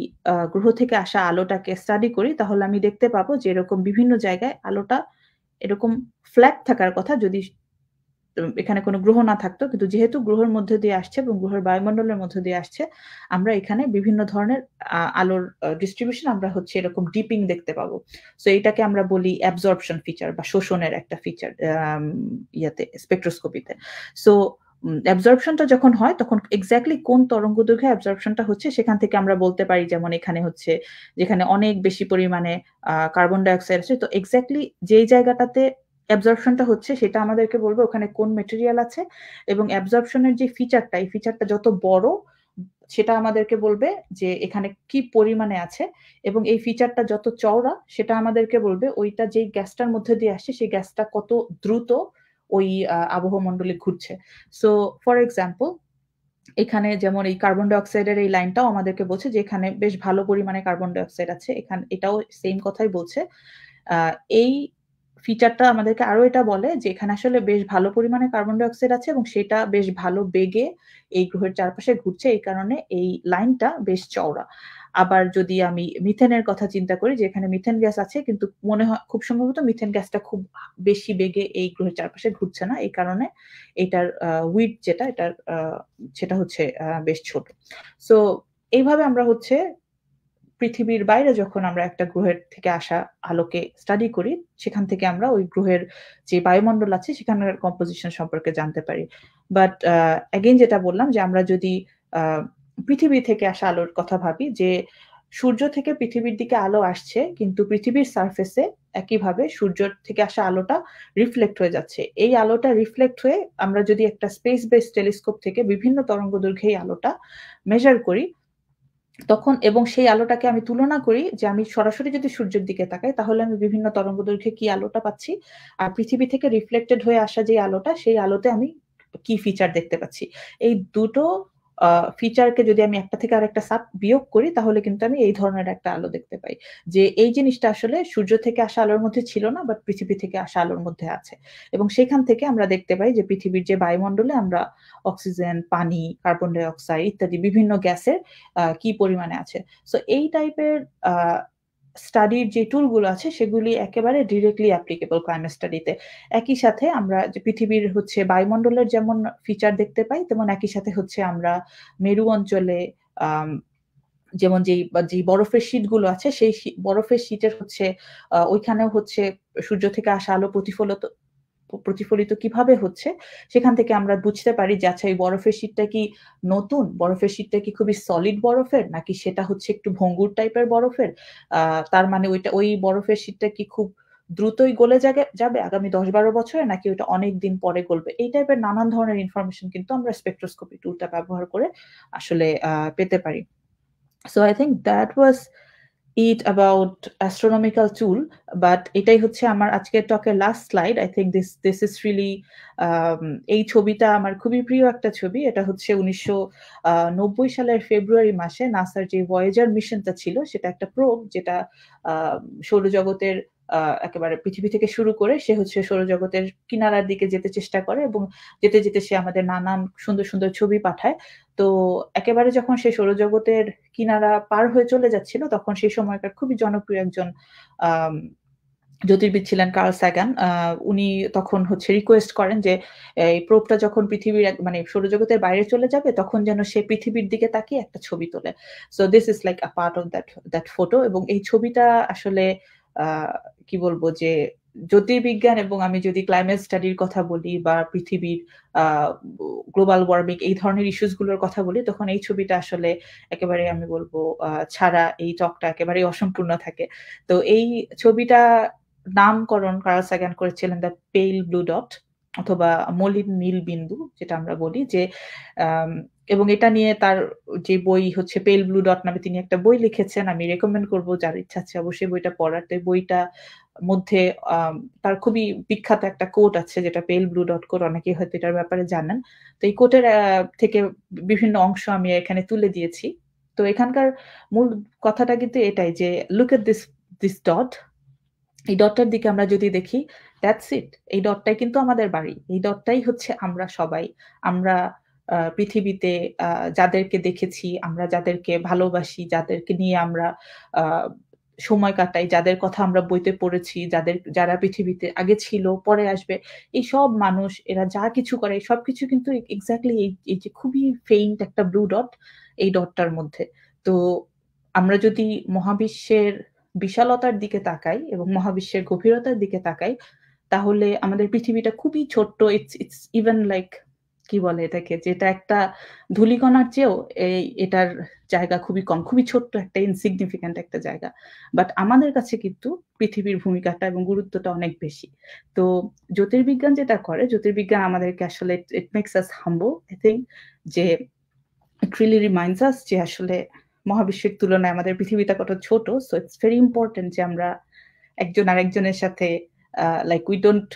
গ্রহ থেকে আসা আলোটাকে স্টাডি করি, তাহলে আমি দেখতে পাবো যে এরকম বিভিন্ন জায়গায় আলোটা এরকম ফ্ল্যাট থাকার কথা যদি এখানে কোনো গ্রহ না থাকতো। কিন্তু যেহেতু গ্রহের মধ্য দিয়ে আসছে এবং গ্রহের বায়ুমণ্ডলের মধ্য দিয়ে আসছে, আমরা এখানে বিভিন্ন ধরনের আলোর ডিস্ট্রিবিউশন আমরা হচ্ছে এরকম ডিপিং দেখতে পাবো। সো এইটাকে আমরা বলি অ্যাবজর্পশন ফিচার বা শোষণের একটা ফিচার স্পেকট্রোস্কোপিতে। সো অ্যাবজর্পশনটা যখন হয় তখন এক্সাক্টলি কোন তরঙ্গদৈর্ঘ্যে অ্যাবজর্পশনটা হচ্ছে সেখান থেকে আমরা বলতে পারি, যেমন এখানে হচ্ছে যেখানে অনেক বেশি পরিমাণে কার্বন ডাই অক্সাইড আছে, তো এক্সাক্টলি যেই জায়গাটাতে অ্যাবজর্পশনটা হচ্ছে সেটা আমাদেরকে বলবে ওখানে কোন মেটেরিয়াল আছে, এবং অ্যাবজর্পশনের যে ফিচারটা, এই ফিচারটা যত বড় সেটা আমাদেরকে বলবে যে এখানে কি পরিমাণে আছে, এবং এই ফিচারটা যত চওড়া সেটা আমাদেরকে বলবে ওইটা যেই গ্যাসটার মধ্যে দিয়ে আসছে সেই গ্যাসটা কত দ্রুত ওই আবহমণ্ডলে ঘুরছে। সো ফর এক্সাম্পল এখানে যেমন এই কার্বন ডাই অক্সাইডের এই লাইনটাও আমাদেরকে বলছে যে এখানে বেশ ভালো পরিমাণে কার্বন ডাই অক্সাইড আছে। এটাও সেম কথাই বলছে। এই ফিচারটা আমাদেরকে আরো এটা বলে যে এখানে আসলে বেশ ভালো পরিমাণে কার্বন ডাই অক্সাইড আছে এবং সেটা বেশ ভালো বেগে এই গ্রহের চারপাশে ঘুরছে। এই কারণে এই লাইনটা বেশ চওড়া। আবার যদি আমি মিথেনের কথা চিন্তা করি, যে এখানে মিথেন গ্যাস আছে কিন্তু মনে হয় খুব সম্ভবত মিথেন গ্যাসটা খুব বেশি বেগে এই গ্রহের চারপাশে ঘুরছে না। এই কারণে এটার উইডথ যেটা এটার সেটা হচ্ছে বেশ ছোট। সো এইভাবে আমরা হচ্ছে পৃথিবীর বাইরে যখন আমরা একটা গ্রহের থেকে আসা আলোকে স্টাডি করি, সেখান থেকে আমরা ওই গ্রহের যে বায়ুমণ্ডল আছে সেখানের কম্পোজিশন সম্পর্কে জানতে পারি। বাট এগেইন যেটা বললাম যে আমরা যদি আ পৃথিবী থেকে আসা আলোর কথা ভাবি, যে সূর্য থেকে পৃথিবীর দিকে আলো আসছে কিন্তু পৃথিবীর সারফেসে একইভাবে সূর্য থেকে আসা আলোটা রিফ্লেক্ট হয়ে যাচ্ছে। এই আলোটা রিফ্লেক্ট হয়ে আমরা যদি একটা স্পেস বেসড টেলিস্কোপ থেকে বিভিন্ন তরঙ্গদৈর্ঘ্যে এই আলোটা মেজার করি, তখন এবং সেই আলোটাকে আমি তুলনা করি, যে আমি সরাসরি যদি সূর্যের দিকে তাকাই তাহলে আমি বিভিন্ন তরঙ্গদৈর্ঘ্যে কি আলোটা পাচ্ছি। আর পৃথিবী থেকে রিফ্লেক্টেড হয়ে আসা যে আলোটা, সেই আলোতে আমি কি ফিচার দেখতে পাচ্ছি। এই দুটো ফিচারকে যদি আমি একটা থেকে আরেকটা বিয়োগ করি তাহলে কিন্তু আমি এই ধরনের একটা আলো দেখতে পাই। যে এই জিনিসটা আসলে সূর্য থেকে আসা আলোর মধ্যে ছিল না, বাট পৃথিবী থেকে আসা আলোর মধ্যে আছে। এবং সেখান থেকে আমরা দেখতে পাই যে পৃথিবীর যে বায়ুমণ্ডলে আমরা অক্সিজেন, পানি, কার্বন ডাই অক্সাইড ইত্যাদি বিভিন্ন গ্যাসের কি পরিমাণে আছে। সো এই টাইপের আ স্টাডির যে টুল গুলো আছে সেগুলি একেবারে ডিরেক্টলি অ্যাপ্লিকেবল ক্লাইমেট স্টাডিতে। একই সাথে আমরা যে পৃথিবীর হচ্ছে বায়ুমণ্ডলের যেমন ফিচার দেখতে পাই, তেমন একই সাথে হচ্ছে আমরা মেরু অঞ্চলে আম যেমন যেই বরফের শীট গুলো আছে সেই বরফের শীটের হচ্ছে ওইখানেও হচ্ছে সূর্য থেকে আসা আলো প্রতিফলিত কিভাবে হচ্ছে, সেখান থেকে আমরা বুঝতে পারি যে আচ্ছা এই বরফের শীটটা কি নতুন? বরফের শীটটা কি খুবই সলিড বরফের? নাকি সেটা হচ্ছে একটু ভঙ্গুর টাইপের বরফের? তার মানে ওই বরফের শীটটা কি খুব দ্রুতই গলে যাবে আগামী ১০-১২ বছরে, নাকি ওটা অনেকদিন পরে গলবে? এই টাইপের নানান ধরনের ইনফরমেশন কিন্তু আমরা স্পেকট্রোস্কোপি টুলটা ব্যবহার করে আসলে পেতে পারি। So I think that was it about astronomical tool, but এটাই হচ্ছে আমার আজকের টকের last slide. I think this is really এই ছবিটা আমার খুবই প্রিয় একটা ছবি। এটা হচ্ছে ১৯৯০ সালের ফেব্রুয়ারি মাসে নাসার যে ভয়েজার মিশনটা ছিল সেটা একটা প্রোব, যেটা আ সৌরজগতের একেবারে পৃথিবী থেকে শুরু করে সে হচ্ছে সৌরজগতের কিনারার দিকে যেতে চেষ্টা করে, এবং যেতে, যেতে সে আমাদের নানান সুন্দর, সুন্দর ছবি পাঠায়। তো একেবারে যখন সে সৌরজগতের কিনারা পার হয়ে চলে যাচ্ছিল, তখন সেই সময়কার খুবই জনপ্রিয় একজন আম জ্যোতির্বিদ ছিলেন কার্ল স্যাগান। উনি তখন হচ্ছে রিকোয়েস্ট করেন যে এই প্রোবটা যখন পৃথিবীর মানে সৌরজগতের বাইরে চলে যাবে তখন যেন সে পৃথিবীর দিকে তাকিয়ে একটা ছবি তোলে। So this is like a part of that photo, এবং এই ছবিটা আসলে কি বলবো যে জ্যোতির্বিজ্ঞান এবং আমি যদি ক্লাইমেট স্টাডির কথা বলি বা পৃথিবীর গ্লোবাল ওয়ার্মিং এই ধরনের ইস্যুস গুলোর কথা বলি, তখন এই ছবিটা আসলে একেবারে আমি বলবো ছাড়া এই টকটা একেবারেই অসম্পূর্ণ থাকে। তো এই ছবিটা নামকরণ কার্ল সাগান করেছিলেন দ্য পেল ব্লু ডট অথবা মলিন নীল বিন্দু, যেটা আমরা বলি যে এবং এটা নিয়ে তার যে বই হচ্ছে পেল ব্লু ডট নামে তিনি একটা বই লিখেছেন। আমি রেকমেন্ড করব যার ইচ্ছা আছে অবশ্যই বইটা পড়ার। তো বইটা মধ্যে তার খুবই বিখ্যাত একটা কোট আছে যেটা পেল ব্লু ডট কোট, অনেকেই হয়তো এটার ব্যাপারে জানেন। তো এই কোটের থেকে বিভিন্ন অংশ আমি এখানে তুলে দিয়েছি। তো এখানকার মূল কথাটা কিন্তু এটাই যে লুক এট দিস ডট। এই ডটটার দিকে আমরা যদি দেখি, দ্যাটস ইট। এই ডটটাই কিন্তু আমাদের বাড়ি। এই ডটটাই হচ্ছে আমরা সবাই। আমরা পৃথিবীতে যাদেরকে দেখেছি, আমরা যাদেরকে ভালোবাসি, যাদেরকে নিয়ে আমরা আ সময় কাটাই, যাদের কথা আমরা বইতে পড়েছি, যারা পৃথিবীতে আগে ছিল, পরে আসবে। এই সব মানুষ এরা যা কিছু করে সবকিছু কিন্তু এক্সাক্টলি এই যে খুবই ফেইন্ট একটা ব্লু ডট, এই ডটটার মধ্যে। তো আমরা যদি মহাবিশ্বের বিশালতার দিকে তাকাই এবং মহাবিশ্বের গভীরতার দিকে তাকাই, তাহলে আমাদের পৃথিবীটা খুবই ছোট্ট। ইটস ইভেন লাইক কি বলে এটাকে? যে এটা একটা ধূলিকণার চেয়েও এটার জায়গা খুবই কম। খুবই ছোট্ট একটা ইনসিগনিফিক্যান্ট একটা জায়গা। বাট আমাদের কাছে কিন্তু পৃথিবীর ভূমিকাটা এবং গুরুত্বটা অনেক বেশি। তো জ্যোতির্বিজ্ঞান যেটা করে, জ্যোতির্বিজ্ঞান আমাদেরকে আসলে it makes us humble I think, যে ইট রিয়ালি রিমাইন্ডস আস যে আসলে মহাবিশ্বের তুলনায় আমাদের পৃথিবীটা কত ছোট। সো ইটস ভেরি ইম্পোর্টেন্ট যে আমরা একজন আরেকজনের সাথে লাইক উই ডোন্ট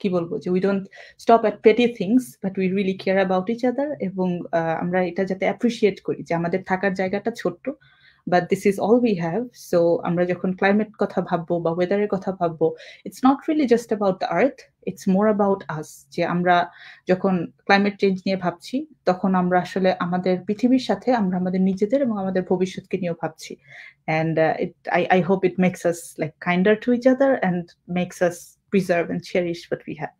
কি বলবো যে we don't stop at petty things but we really care about each other, এবং আমরা এটা যাতে অ্যাপ্রিশিয়েট করি যে আমাদের থাকার জায়গাটা ছোট্ট, but this is all we have. So আমরা যখন ক্লাইমেট কথা ভাববো বা ওয়েদারের কথা ভাববো, it's not really just about the earth, it's more about us. যে আমরা যখন ক্লাইমেট চেঞ্জ নিয়ে ভাবছি, তখন আমরা আসলে আমাদের পৃথিবীর সাথে আমরা আমাদের নিজেদের এবং আমাদের ভবিষ্যৎকে নিয়েও ভাবছি। And I hope it makes us like kinder to each other and makes us preserve and cherish what we have.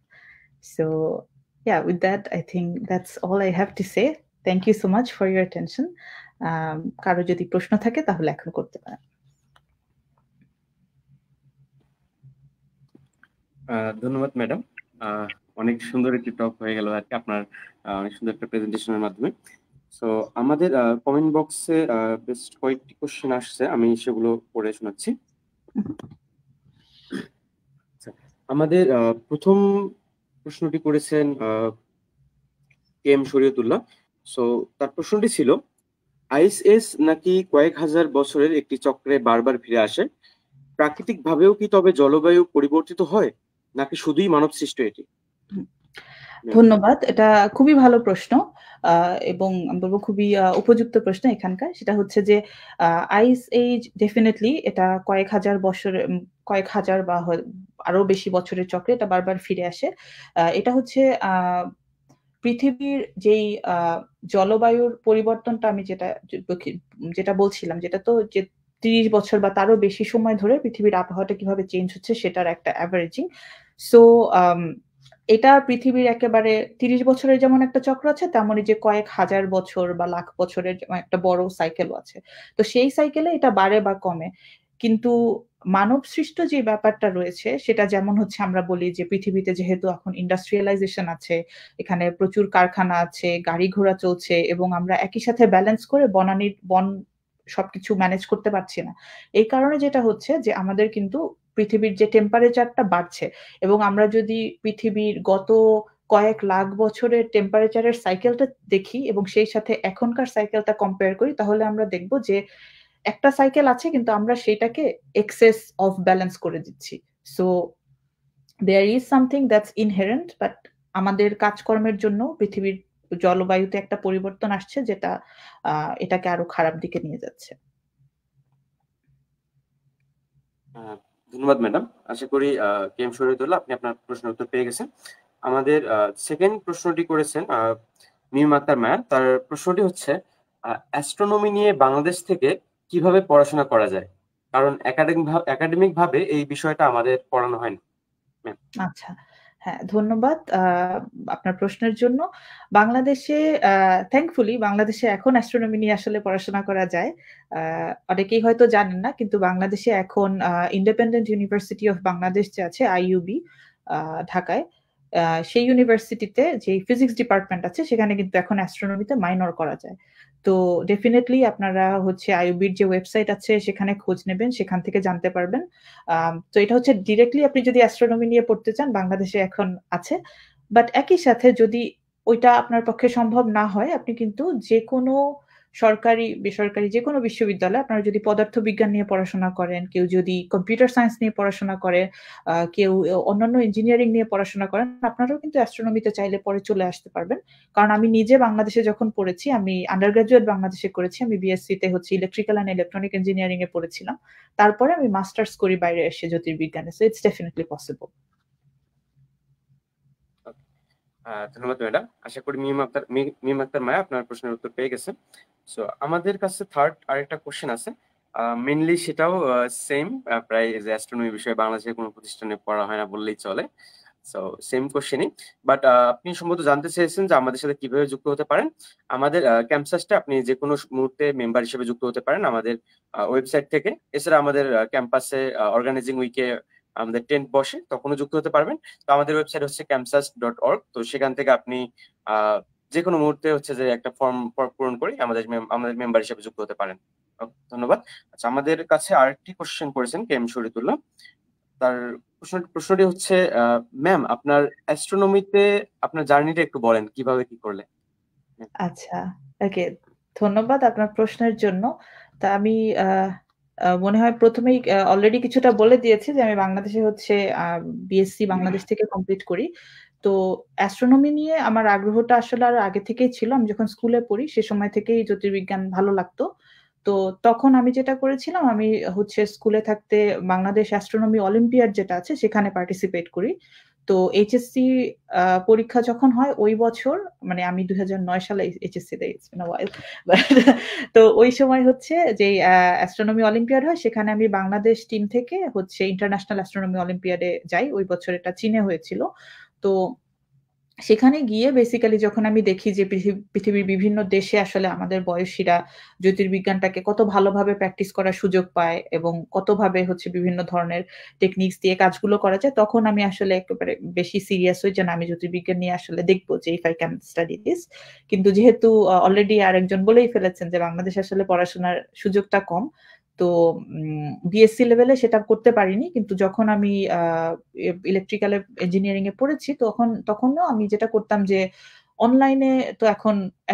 So yeah, with that, I think that's all I have to say. Thank you so much for your attention. কারো যদি প্রশ্ন থাকে তাহলে এখন করতে পারেন। ধন্যবাদ madam. অনেক সুন্দর একটি টক হয়ে গেল আর কি আপনার অনেক সুন্দর একটা প্রেজেন্টেশনের মাধ্যমে। সো আমাদের কমেন্ট বক্সে বেশ কয়েকটি কোশ্চেন আসছে, আমি সেগুলো পড়ে শোনাচ্ছি। আমাদের প্রথম প্রশ্নটি করেছেন এম শরীয়তুল্লাহ। সো তার প্রশ্নটি ছিল, আইস এজ নাকি কয়েক হাজার বছরের একটি চক্রে বারবার ফিরে আসে, প্রাকৃতিক ভাবেও কি তবে জলবায়ু পরিবর্তিত হয় নাকি শুধুই মানব সৃষ্ট এটি? ধন্যবাদ। এটা খুবই ভালো প্রশ্ন এবং আমি বলব খুবই উপযুক্ত প্রশ্ন এখানকার। সেটা হচ্ছে যে আইস এজ ডেফিনিটলি এটা কয়েক হাজার বা আরো বেশি বছরের চক্রে এটা বারবার ফিরে আসে। এটা হচ্ছে পৃথিবীর যেই জলবায়ুর পরিবর্তনটা আমি যেটা বলছিলাম, যেটা তো যে ৩০ বছর বা তারও বেশি সময় ধরে পৃথিবীর আবহাওয়াটা কিভাবে চেঞ্জ হচ্ছে সেটার একটা এভারেজিং। সো এটা পৃথিবীর একেবারে ৩০ বছরের যেমন একটা চক্র আছে, তেমনই যে কয়েক হাজার বছর বা লাখ বছরের একটা বড় সাইকেলও আছে। তো সেই সাইকেলে এটা বাড়ে বা কমে। কিন্তু মানব সৃষ্ট যে ব্যাপারটা রয়েছে সেটা যেমন হচ্ছে আমরা বলি যে পৃথিবীতে যেহেতু এখন ইন্ডাস্ট্রিয়ালাইজেশন আছে, এখানে প্রচুর কারখানা আছে, গাড়ি ঘোড়া চলছে এবং আমরা একই সাথে ব্যালেন্স করে বন সবকিছু ম্যানেজ করতে পারছি না। এই কারণে যেটা হচ্ছে যে আমাদের কিন্তু পৃথিবীর যে টেম্পারেচারটা বাড়ছে, এবং আমরা যদি পৃথিবীর গত কয়েক লাখ বছরের টেম্পারেচারের সাইকেলটা দেখি এবং সেই সাথে এখনকার সাইকেলটা কম্পেয়ার করি, তাহলে আমরা দেখব যে একটা সাইকেল আছে কিন্তু আমরা সেটাকে এক্সেস অফ ব্যালেন্স করে দিচ্ছি। So there is something that's inherent, but আমাদের কাজকর্মের জন্য পৃথিবীর জলবায়ুতে একটা পরিবর্তন আসছে যেটা এটাকে আরো খারাপ দিকে নিয়ে যাচ্ছে। ধন্যবাদ ম্যাডাম। আশা করি কেম শরীয়তুল্লাহ আপনি আপনার প্রশ্নের উত্তর পেয়ে গেছেন। আমাদের সেকেন্ড প্রশ্নটি করেছেন মিম আক্তার মায়া। তার প্রশ্নটি হচ্ছে, অ্যাস্ট্রোনমি নিয়ে বাংলাদেশ থেকে কিভাবে পড়াশোনা করা যায়? কারণ একাডেমিক ভাবে এই বিষয়টা আমাদের পড়ানো হয় না। আচ্ছা। হ্যাঁ, ধন্যবাদ আপনার প্রশ্নের জন্য। বাংলাদেশে থ্যাঙ্কফুলি বাংলাদেশে এখন অ্যাস্ট্রোনমি নিয়ে আসলে পড়াশোনা করা যায়। আ অনেকেই হয়তো জানেন না। কিন্তু বাংলাদেশে এখন ইন্ডিপেন্ডেন্ট ইউনিভার্সিটি অফ বাংলাদেশ যে আছে আইইউবি আ ঢাকায়। সেই ইউনিভার্সিটিতে যে ফিজিক্স ডিপার্টমেন্ট আছে সেখানে কিন্তু এখন অ্যাস্ট্রোনমিতে মাইনর করা যায়। তো ডেফিনিটলি আপনারা হচ্ছে আইইউবির যে ওয়েবসাইট আছে সেখানে খোঁজ নেবেন, সেখান থেকে জানতে পারবেন। তো এটা হচ্ছে ডিরেক্টলি আপনি যদি অ্যাস্ট্রোনমি নিয়ে পড়তে চান বাংলাদেশে এখন আছে। বাট একই সাথে যদি ওইটা আপনার পক্ষে সম্ভব না হয় আপনি কিন্তু যেকোনো সরকারি, বেসরকারি যেকোনো বিশ্ববিদ্যালয়ে আপনারা যদি পদার্থবিজ্ঞান নিয়ে পড়াশোনা করেন, কেউ যদি কম্পিউটার সায়েন্স নিয়ে পড়াশোনা করে, কেউ অন্যান্য ইঞ্জিনিয়ারিং নিয়ে পড়াশোনা করেন, আপনারাও কিন্তু অ্যাস্ট্রোনমিতে চাইলে পরে চলে আসতে পারবেন। কারণ আমি নিজে বাংলাদেশে যখন পড়েছি, আমি আন্ডার গ্র্যাজুয়েট বাংলাদেশে করেছি। আমি বিএসসি তে হচ্ছে ইলেকট্রিক্যাল অ্যান্ড ইলেকট্রনিক ইঞ্জিনিয়ারিং এ পড়েছিলাম। তারপরে আমি মাস্টার্স করি বাইরে এসে জ্যোতির্বিজ্ঞানে। So it's definitely possible. ধন্যবাদ ম্যাডাম। আশা করি মিম আক্তার মায়া আপনার প্রশ্নের উত্তর পেয়ে গেছেন। সো আমাদের কাছে থার্ড আরেকটা কোশ্চেন আছে। মেইনলি সেটাও সেম, প্রায় যে অ্যাস্ট্রোনমি বিষয়ে বাংলাদেশের কোনো প্রতিষ্ঠানে পড়া হয় না বললেই চলে। সো সেম কোশ্চেনই, বাট আপনি সম্ভবত জানতে চেয়েছেন যে আমাদের সাথে কিভাবে যুক্ত হতে পারেন। আমাদের ক্যাম্পাসটা আপনি যে কোনো মুহূর্তে মেম্বার হিসেবে যুক্ত হতে পারেন আমাদের ওয়েবসাইট থেকে। এছাড়া আমাদের ক্যাম্পাসে অর্গানাইজিং উইকে আমাদের টেন্ট বসে, তখনও যুক্ত হতে পারবেন। তো আমাদের ওয়েবসাইট হচ্ছে campsas.org। তো সেখান থেকে আপনি যে কোনো মুহূর্তে হচ্ছে যে একটা ফর্ম পূরণ করে আমাদের মেম্বার হিসেবে যুক্ত হতে পারেন। ধন্যবাদ। আচ্ছা, আমাদের কাছে আরেকটি কোশ্চেন করেছেন কেএম শরীদুল্লাহ। তার প্রশ্নটি হচ্ছে, ম্যাম আপনার অ্যাস্ট্রোনমিতে আপনার জার্নিটা একটু বলেন, কিভাবে কি করলেন? আচ্ছা, ওকে। ধন্যবাদ আপনার প্রশ্নের জন্য। তা আমি মনে হয় ১ম এই অলরেডি কিছুটা বলে দিয়েছি যে আমি বাংলাদেশে হচ্ছে বিএসসি বাংলাদেশ থেকে কমপ্লিট করি। তো অ্যাস্ট্রোনমি নিয়ে আমার আগ্রহটা আসলে আরো আগে থেকেই ছিল। আমি যখন স্কুলে পড়ি সে সময় থেকেই জ্যোতির্বিজ্ঞান ভালো লাগতো। তো তখন আমি যেটা করেছিলাম আমি হচ্ছে স্কুলে থাকতে বাংলাদেশ অ্যাস্ট্রোনমি অলিম্পিয়াড যেটা আছে সেখানে পার্টিসিপেট করি। তো এইচএসসি পরীক্ষা যখন হয় ওই বছর, মানে আমি ২০০৯ সালে এইচএসসি দেই, ইটস বিন আ হোয়াইল। তো ওই সময় হচ্ছে যে অ্যাস্ট্রোনমি অলিম্পিয়াড হয় সেখানে আমি বাংলাদেশ টিম থেকে হচ্ছে ইন্টারন্যাশনাল অ্যাস্ট্রোনমি অলিম্পিয়াডে যাই। ওই বছর এটা চীনে হয়েছিল। তো সেখানে গিয়ে বেসিক্যালি যখন আমি দেখি যে পৃথিবীর বিভিন্ন দেশে আসলে আমাদের বয়সীরা জ্যোতির্বিজ্ঞানটাকে কত ভালোভাবে প্র্যাকটিস করার সুযোগ পায় এবং কতভাবে হচ্ছে বিভিন্ন ধরনের টেকনিকস দিয়ে কাজগুলো করা যায়, তখন আমি আসলে একেবারে বেশি সিরিয়াস হই যে না, আমি জ্যোতির্বিজ্ঞান নিয়ে আসলে দেখব যে if I can study this. কিন্তু যেহেতু অলরেডি আরেকজন বলেই ফেলেছেন যে বাংলাদেশে আসলে পড়াশোনার সুযোগটা কম। তো বিএসসি লেভেলে সেটা করতে পারিনি। কিন্তু যখন আমি ইলেকট্রিক্যাল ইঞ্জিনিয়ারিং এ পড়েছি তখনও আমি যেটা করতাম যে অনলাইনে তো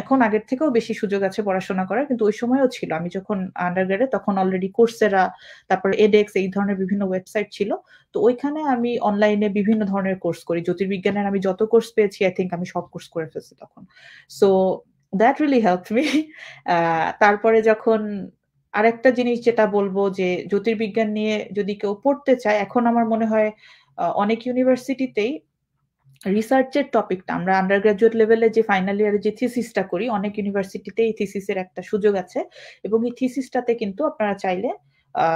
এখন আগের থেকেও বেশি সুযোগ আছে পড়াশোনা করার। কিন্তু ওই সময়ও ছিল। আমি যখন আন্ডারগ্রেড তখন অলরেডি Coursera, তারপর edX এই ধরনের বিভিন্ন ওয়েবসাইট ছিল। তো ওইখানে আমি অনলাইনে বিভিন্ন ধরনের কোর্স করি। জ্যোতির্বিজ্ঞানের আমি যত কোর্স পেয়েছি আই থিংক আমি সব কোর্স করে ফেলছি তখন। So that really helped me. তারপরে যখন আরেকটা জিনিস যেটা বলবো যে জ্যোতির্বিজ্ঞান নিয়ে যদি কেউ পড়তে চায়, এখন আমার মনে হয় অনেক ইউনিভার্সিটিতেই রিসার্চের টপিকটা আমরা আন্ডার গ্র্যাজুয়েট লেভেলে যে ফাইনাল ইয়ারে যে থিসিসটা করি, অনেক ইউনিভার্সিটিতে এই থিসিসের একটা সুযোগ আছে এবং এই থিসিসটাতে কিন্তু আপনারা চাইলে আ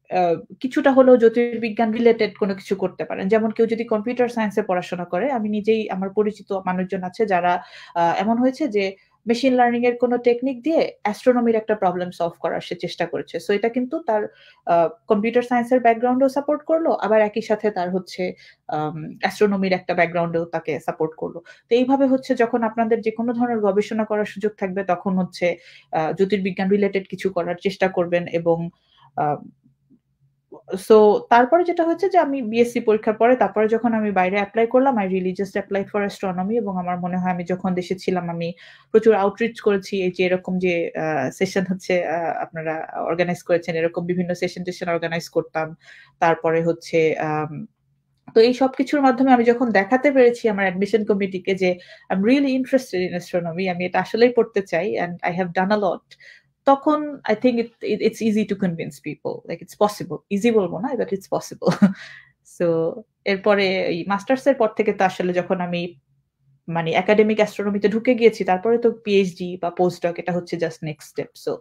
আ কিছুটা হলেও জ্যোতির্বিজ্ঞান রিলেটেড কোনো কিছু করতে পারেন। যেমন কেউ যদি কম্পিউটার সায়েন্স এ পড়াশোনা করে, আমি নিজেই আমার পরিচিত মানুষজন আছে যারা এমন হয়েছে যে মেশিন লার্নিং এর কোনো টেকনিক দিয়ে অ্যাস্ট্রোনমির একটা প্রবলেম সলভ করার সে চেষ্টা করেছে। সো এটা কিন্তু তার কম্পিউটার সায়েন্সের ব্যাকগ্রাউন্ডেও সাপোর্ট করলো, আবার একই সাথে তার হচ্ছে অ্যাস্ট্রোনমির একটা ব্যাকগ্রাউন্ডেও তাকে সাপোর্ট করলো। তো এইভাবে হচ্ছে যখন আপনাদের যেকোনো ধরনের গবেষণা করার সুযোগ থাকবে তখন হচ্ছে জ্যোতির্বিজ্ঞান রিলেটেড কিছু করার চেষ্টা করবেন এবং আ সো তারপরে যেটা হচ্ছে যে আমি বিএসসি পরীক্ষার পরে তারপরে যখন আমি বাইরে এপ্লাই করলাম, I really just applied for astronomy এবং আমার মনে হয় আমি যখন দেশে ছিলাম আমি প্রচুর আউটরিচ করেছি। এই যে এরকম যে সেশন হচ্ছে আপনারা অর্গানাইজ করেছেন, এরকম বিভিন্ন সেশন-টেশন অর্গানাইজ করতাম। তারপরে হচ্ছে তো এই সবকিছুর মাধ্যমে আমি যখন দেখাতে পেরেছি আমার অ্যাডমিশন কমিটিকে যে I'm really interested in astronomy, আমি এটা আসলেই পড়তে চাই and I have done a lot, তখন I think it's easy to convince people, like it's possible. Easy বলবো না, but it's possible. সো এরপরে এই মাস্টার্স এর পর থেকে তো আসলে যখন আমি মানে একাডেমিক অ্যাস্ট্রোনমিতে ঢুকে গিয়েছি তারপরে তো পিএইচডি বা পোস্ট ডক এটা হচ্ছে just next step. So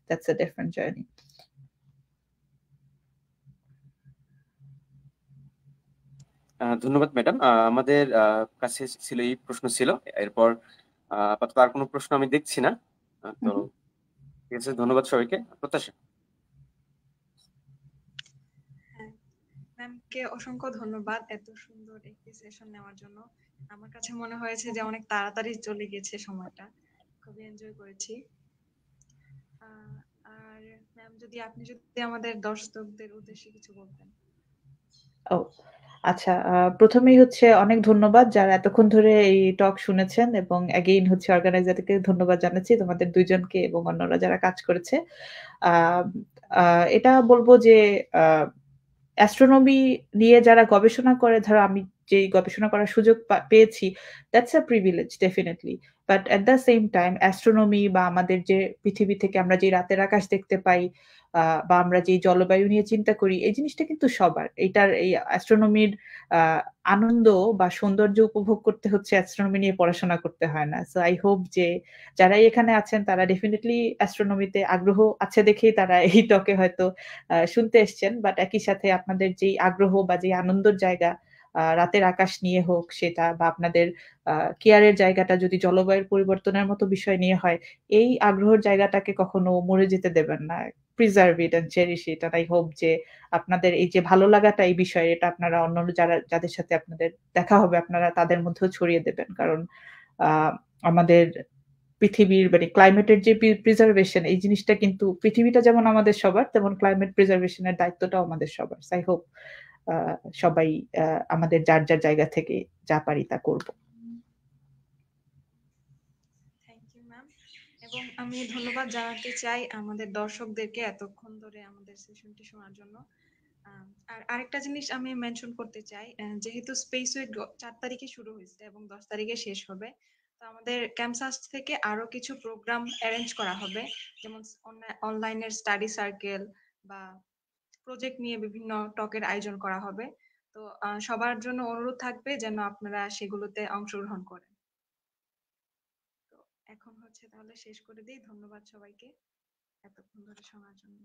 that's a different journey. ধন্যবাদ ম্যাডাম। আমাদের কাছে ছিল এই প্রশ্ন ছিল। এরপর আপাতত আর কোনো প্রশ্ন আমি দেখছি না। তো ঠিক আছে, ধন্যবাদ সবাইকে। প্রত্যাশা। হ্যাঁ, ম্যামকে অসংখ্য ধন্যবাদ এত সুন্দর একটি সেশন নেওয়ার জন্য। আমার কাছে মনে হয়েছে যে অনেক তাড়াতাড়ি চলে গেছে সময়টা। খুবই এনজয় করেছি। আর ম্যাম আপনি যদি আমাদের দর্শকদের উদ্দেশ্যে কিছু বলতেন। ও আচ্ছা। প্রথমেই হচ্ছে অনেক ধন্যবাদ যারা এতক্ষণ ধরে এই টক শুনেছেন এবং এগেইন হচ্ছে অর্গানাইজারকে ধন্যবাদ জানাচ্ছি তোমাদের ২ জনকে এবং অন্যরা যারা কাজ করেছে। আ আ এটা বলব যে আ অ্যাস্ট্রোনমি নিয়ে যারা গবেষণা করে, ধরো আমি যেই গবেষণা করার সুযোগ পেয়েছি, that's a privilege definitely. But at the same time astronomy বা আমাদের যে পৃথিবী থেকে আমরা যে রাতের আকাশ দেখতে পাই, বা আমরা যেই জলবায়ু নিয়ে চিন্তা করি, এই জিনিসটা কিন্তু সবার। এই অ্যাস্ট্রোনমির আ আনন্দ বা সৌন্দর্য উপভোগ করতে হচ্ছে অ্যাস্ট্রোনমি নিয়ে পড়াশোনা করতে হয় না। সো আই হোপ যে যারাই এখানে আছেন তারা ডেফিনিটলি অ্যাস্ট্রোনমিতে আগ্রহ আছে দেখেই তারা এই টকে হয়তো শুনতে এসছেন। বাট একই সাথে আপনাদের যেই আগ্রহ বা যেই আনন্দের জায়গা, রাতের আকাশ নিয়ে হোক সেটা, বা আপনাদের কেয়ারের জায়গাটা যদি জলবায়ুর পরিবর্তনের মতো বিষয় নিয়ে হয়, এই আগ্রহের জায়গাটাকে কখনো মরে যেতে দেবেন না। Preserve it and cherish it. And I hope যে আপনাদের এই যে ভালো লাগাটা এই বিষয়ে, এটা আপনারা অন্যান্য যাদের সাথে আপনাদের দেখা হবে আপনারা তাদের মধ্যেও ছড়িয়ে দেবেন। কারণ আ আমাদের পৃথিবীর মানে ক্লাইমেটের যে প্রিজার্ভেশন, এই জিনিসটা কিন্তু পৃথিবীটা যেমন আমাদের সবার, তেমন ক্লাইমেট প্রিজার্ভেশন এর দায়িত্বটাও আমাদের সবার। সো আই হোপ আ সবাই আমাদের যার জায়গা থেকে যা পারি তা করব। Thank you ma'am. এবং আমি ধন্যবাদ জানাতে চাই আমাদের দর্শকদেরকে এতক্ষণ ধরে আমাদের সেশনটি শোনার জন্য। আর আরেকটা জিনিস আমি মেনশন করতে চাই, যেহেতু স্পেস উইক ৪ তারিখে শুরু হয়েছে এবং ১০ তারিখে শেষ হবে, তো আমাদের ক্যাম্পাস থেকে আরো কিছু প্রোগ্রাম অ্যারেঞ্জ করা হবে, যেমন অনলাইনের স্টাডি সার্কেল বা প্রজেক্ট নিয়ে বিভিন্ন টকের আয়োজন করা হবে। তো সবার জন্য অনুরোধ থাকবে যেন আপনারা সেগুলোতে অংশগ্রহণ করেন। তো এখন তাহলে শেষ করে দিই। ধন্যবাদ সবাইকে এতক্ষণ ধরে শোনার জন্য।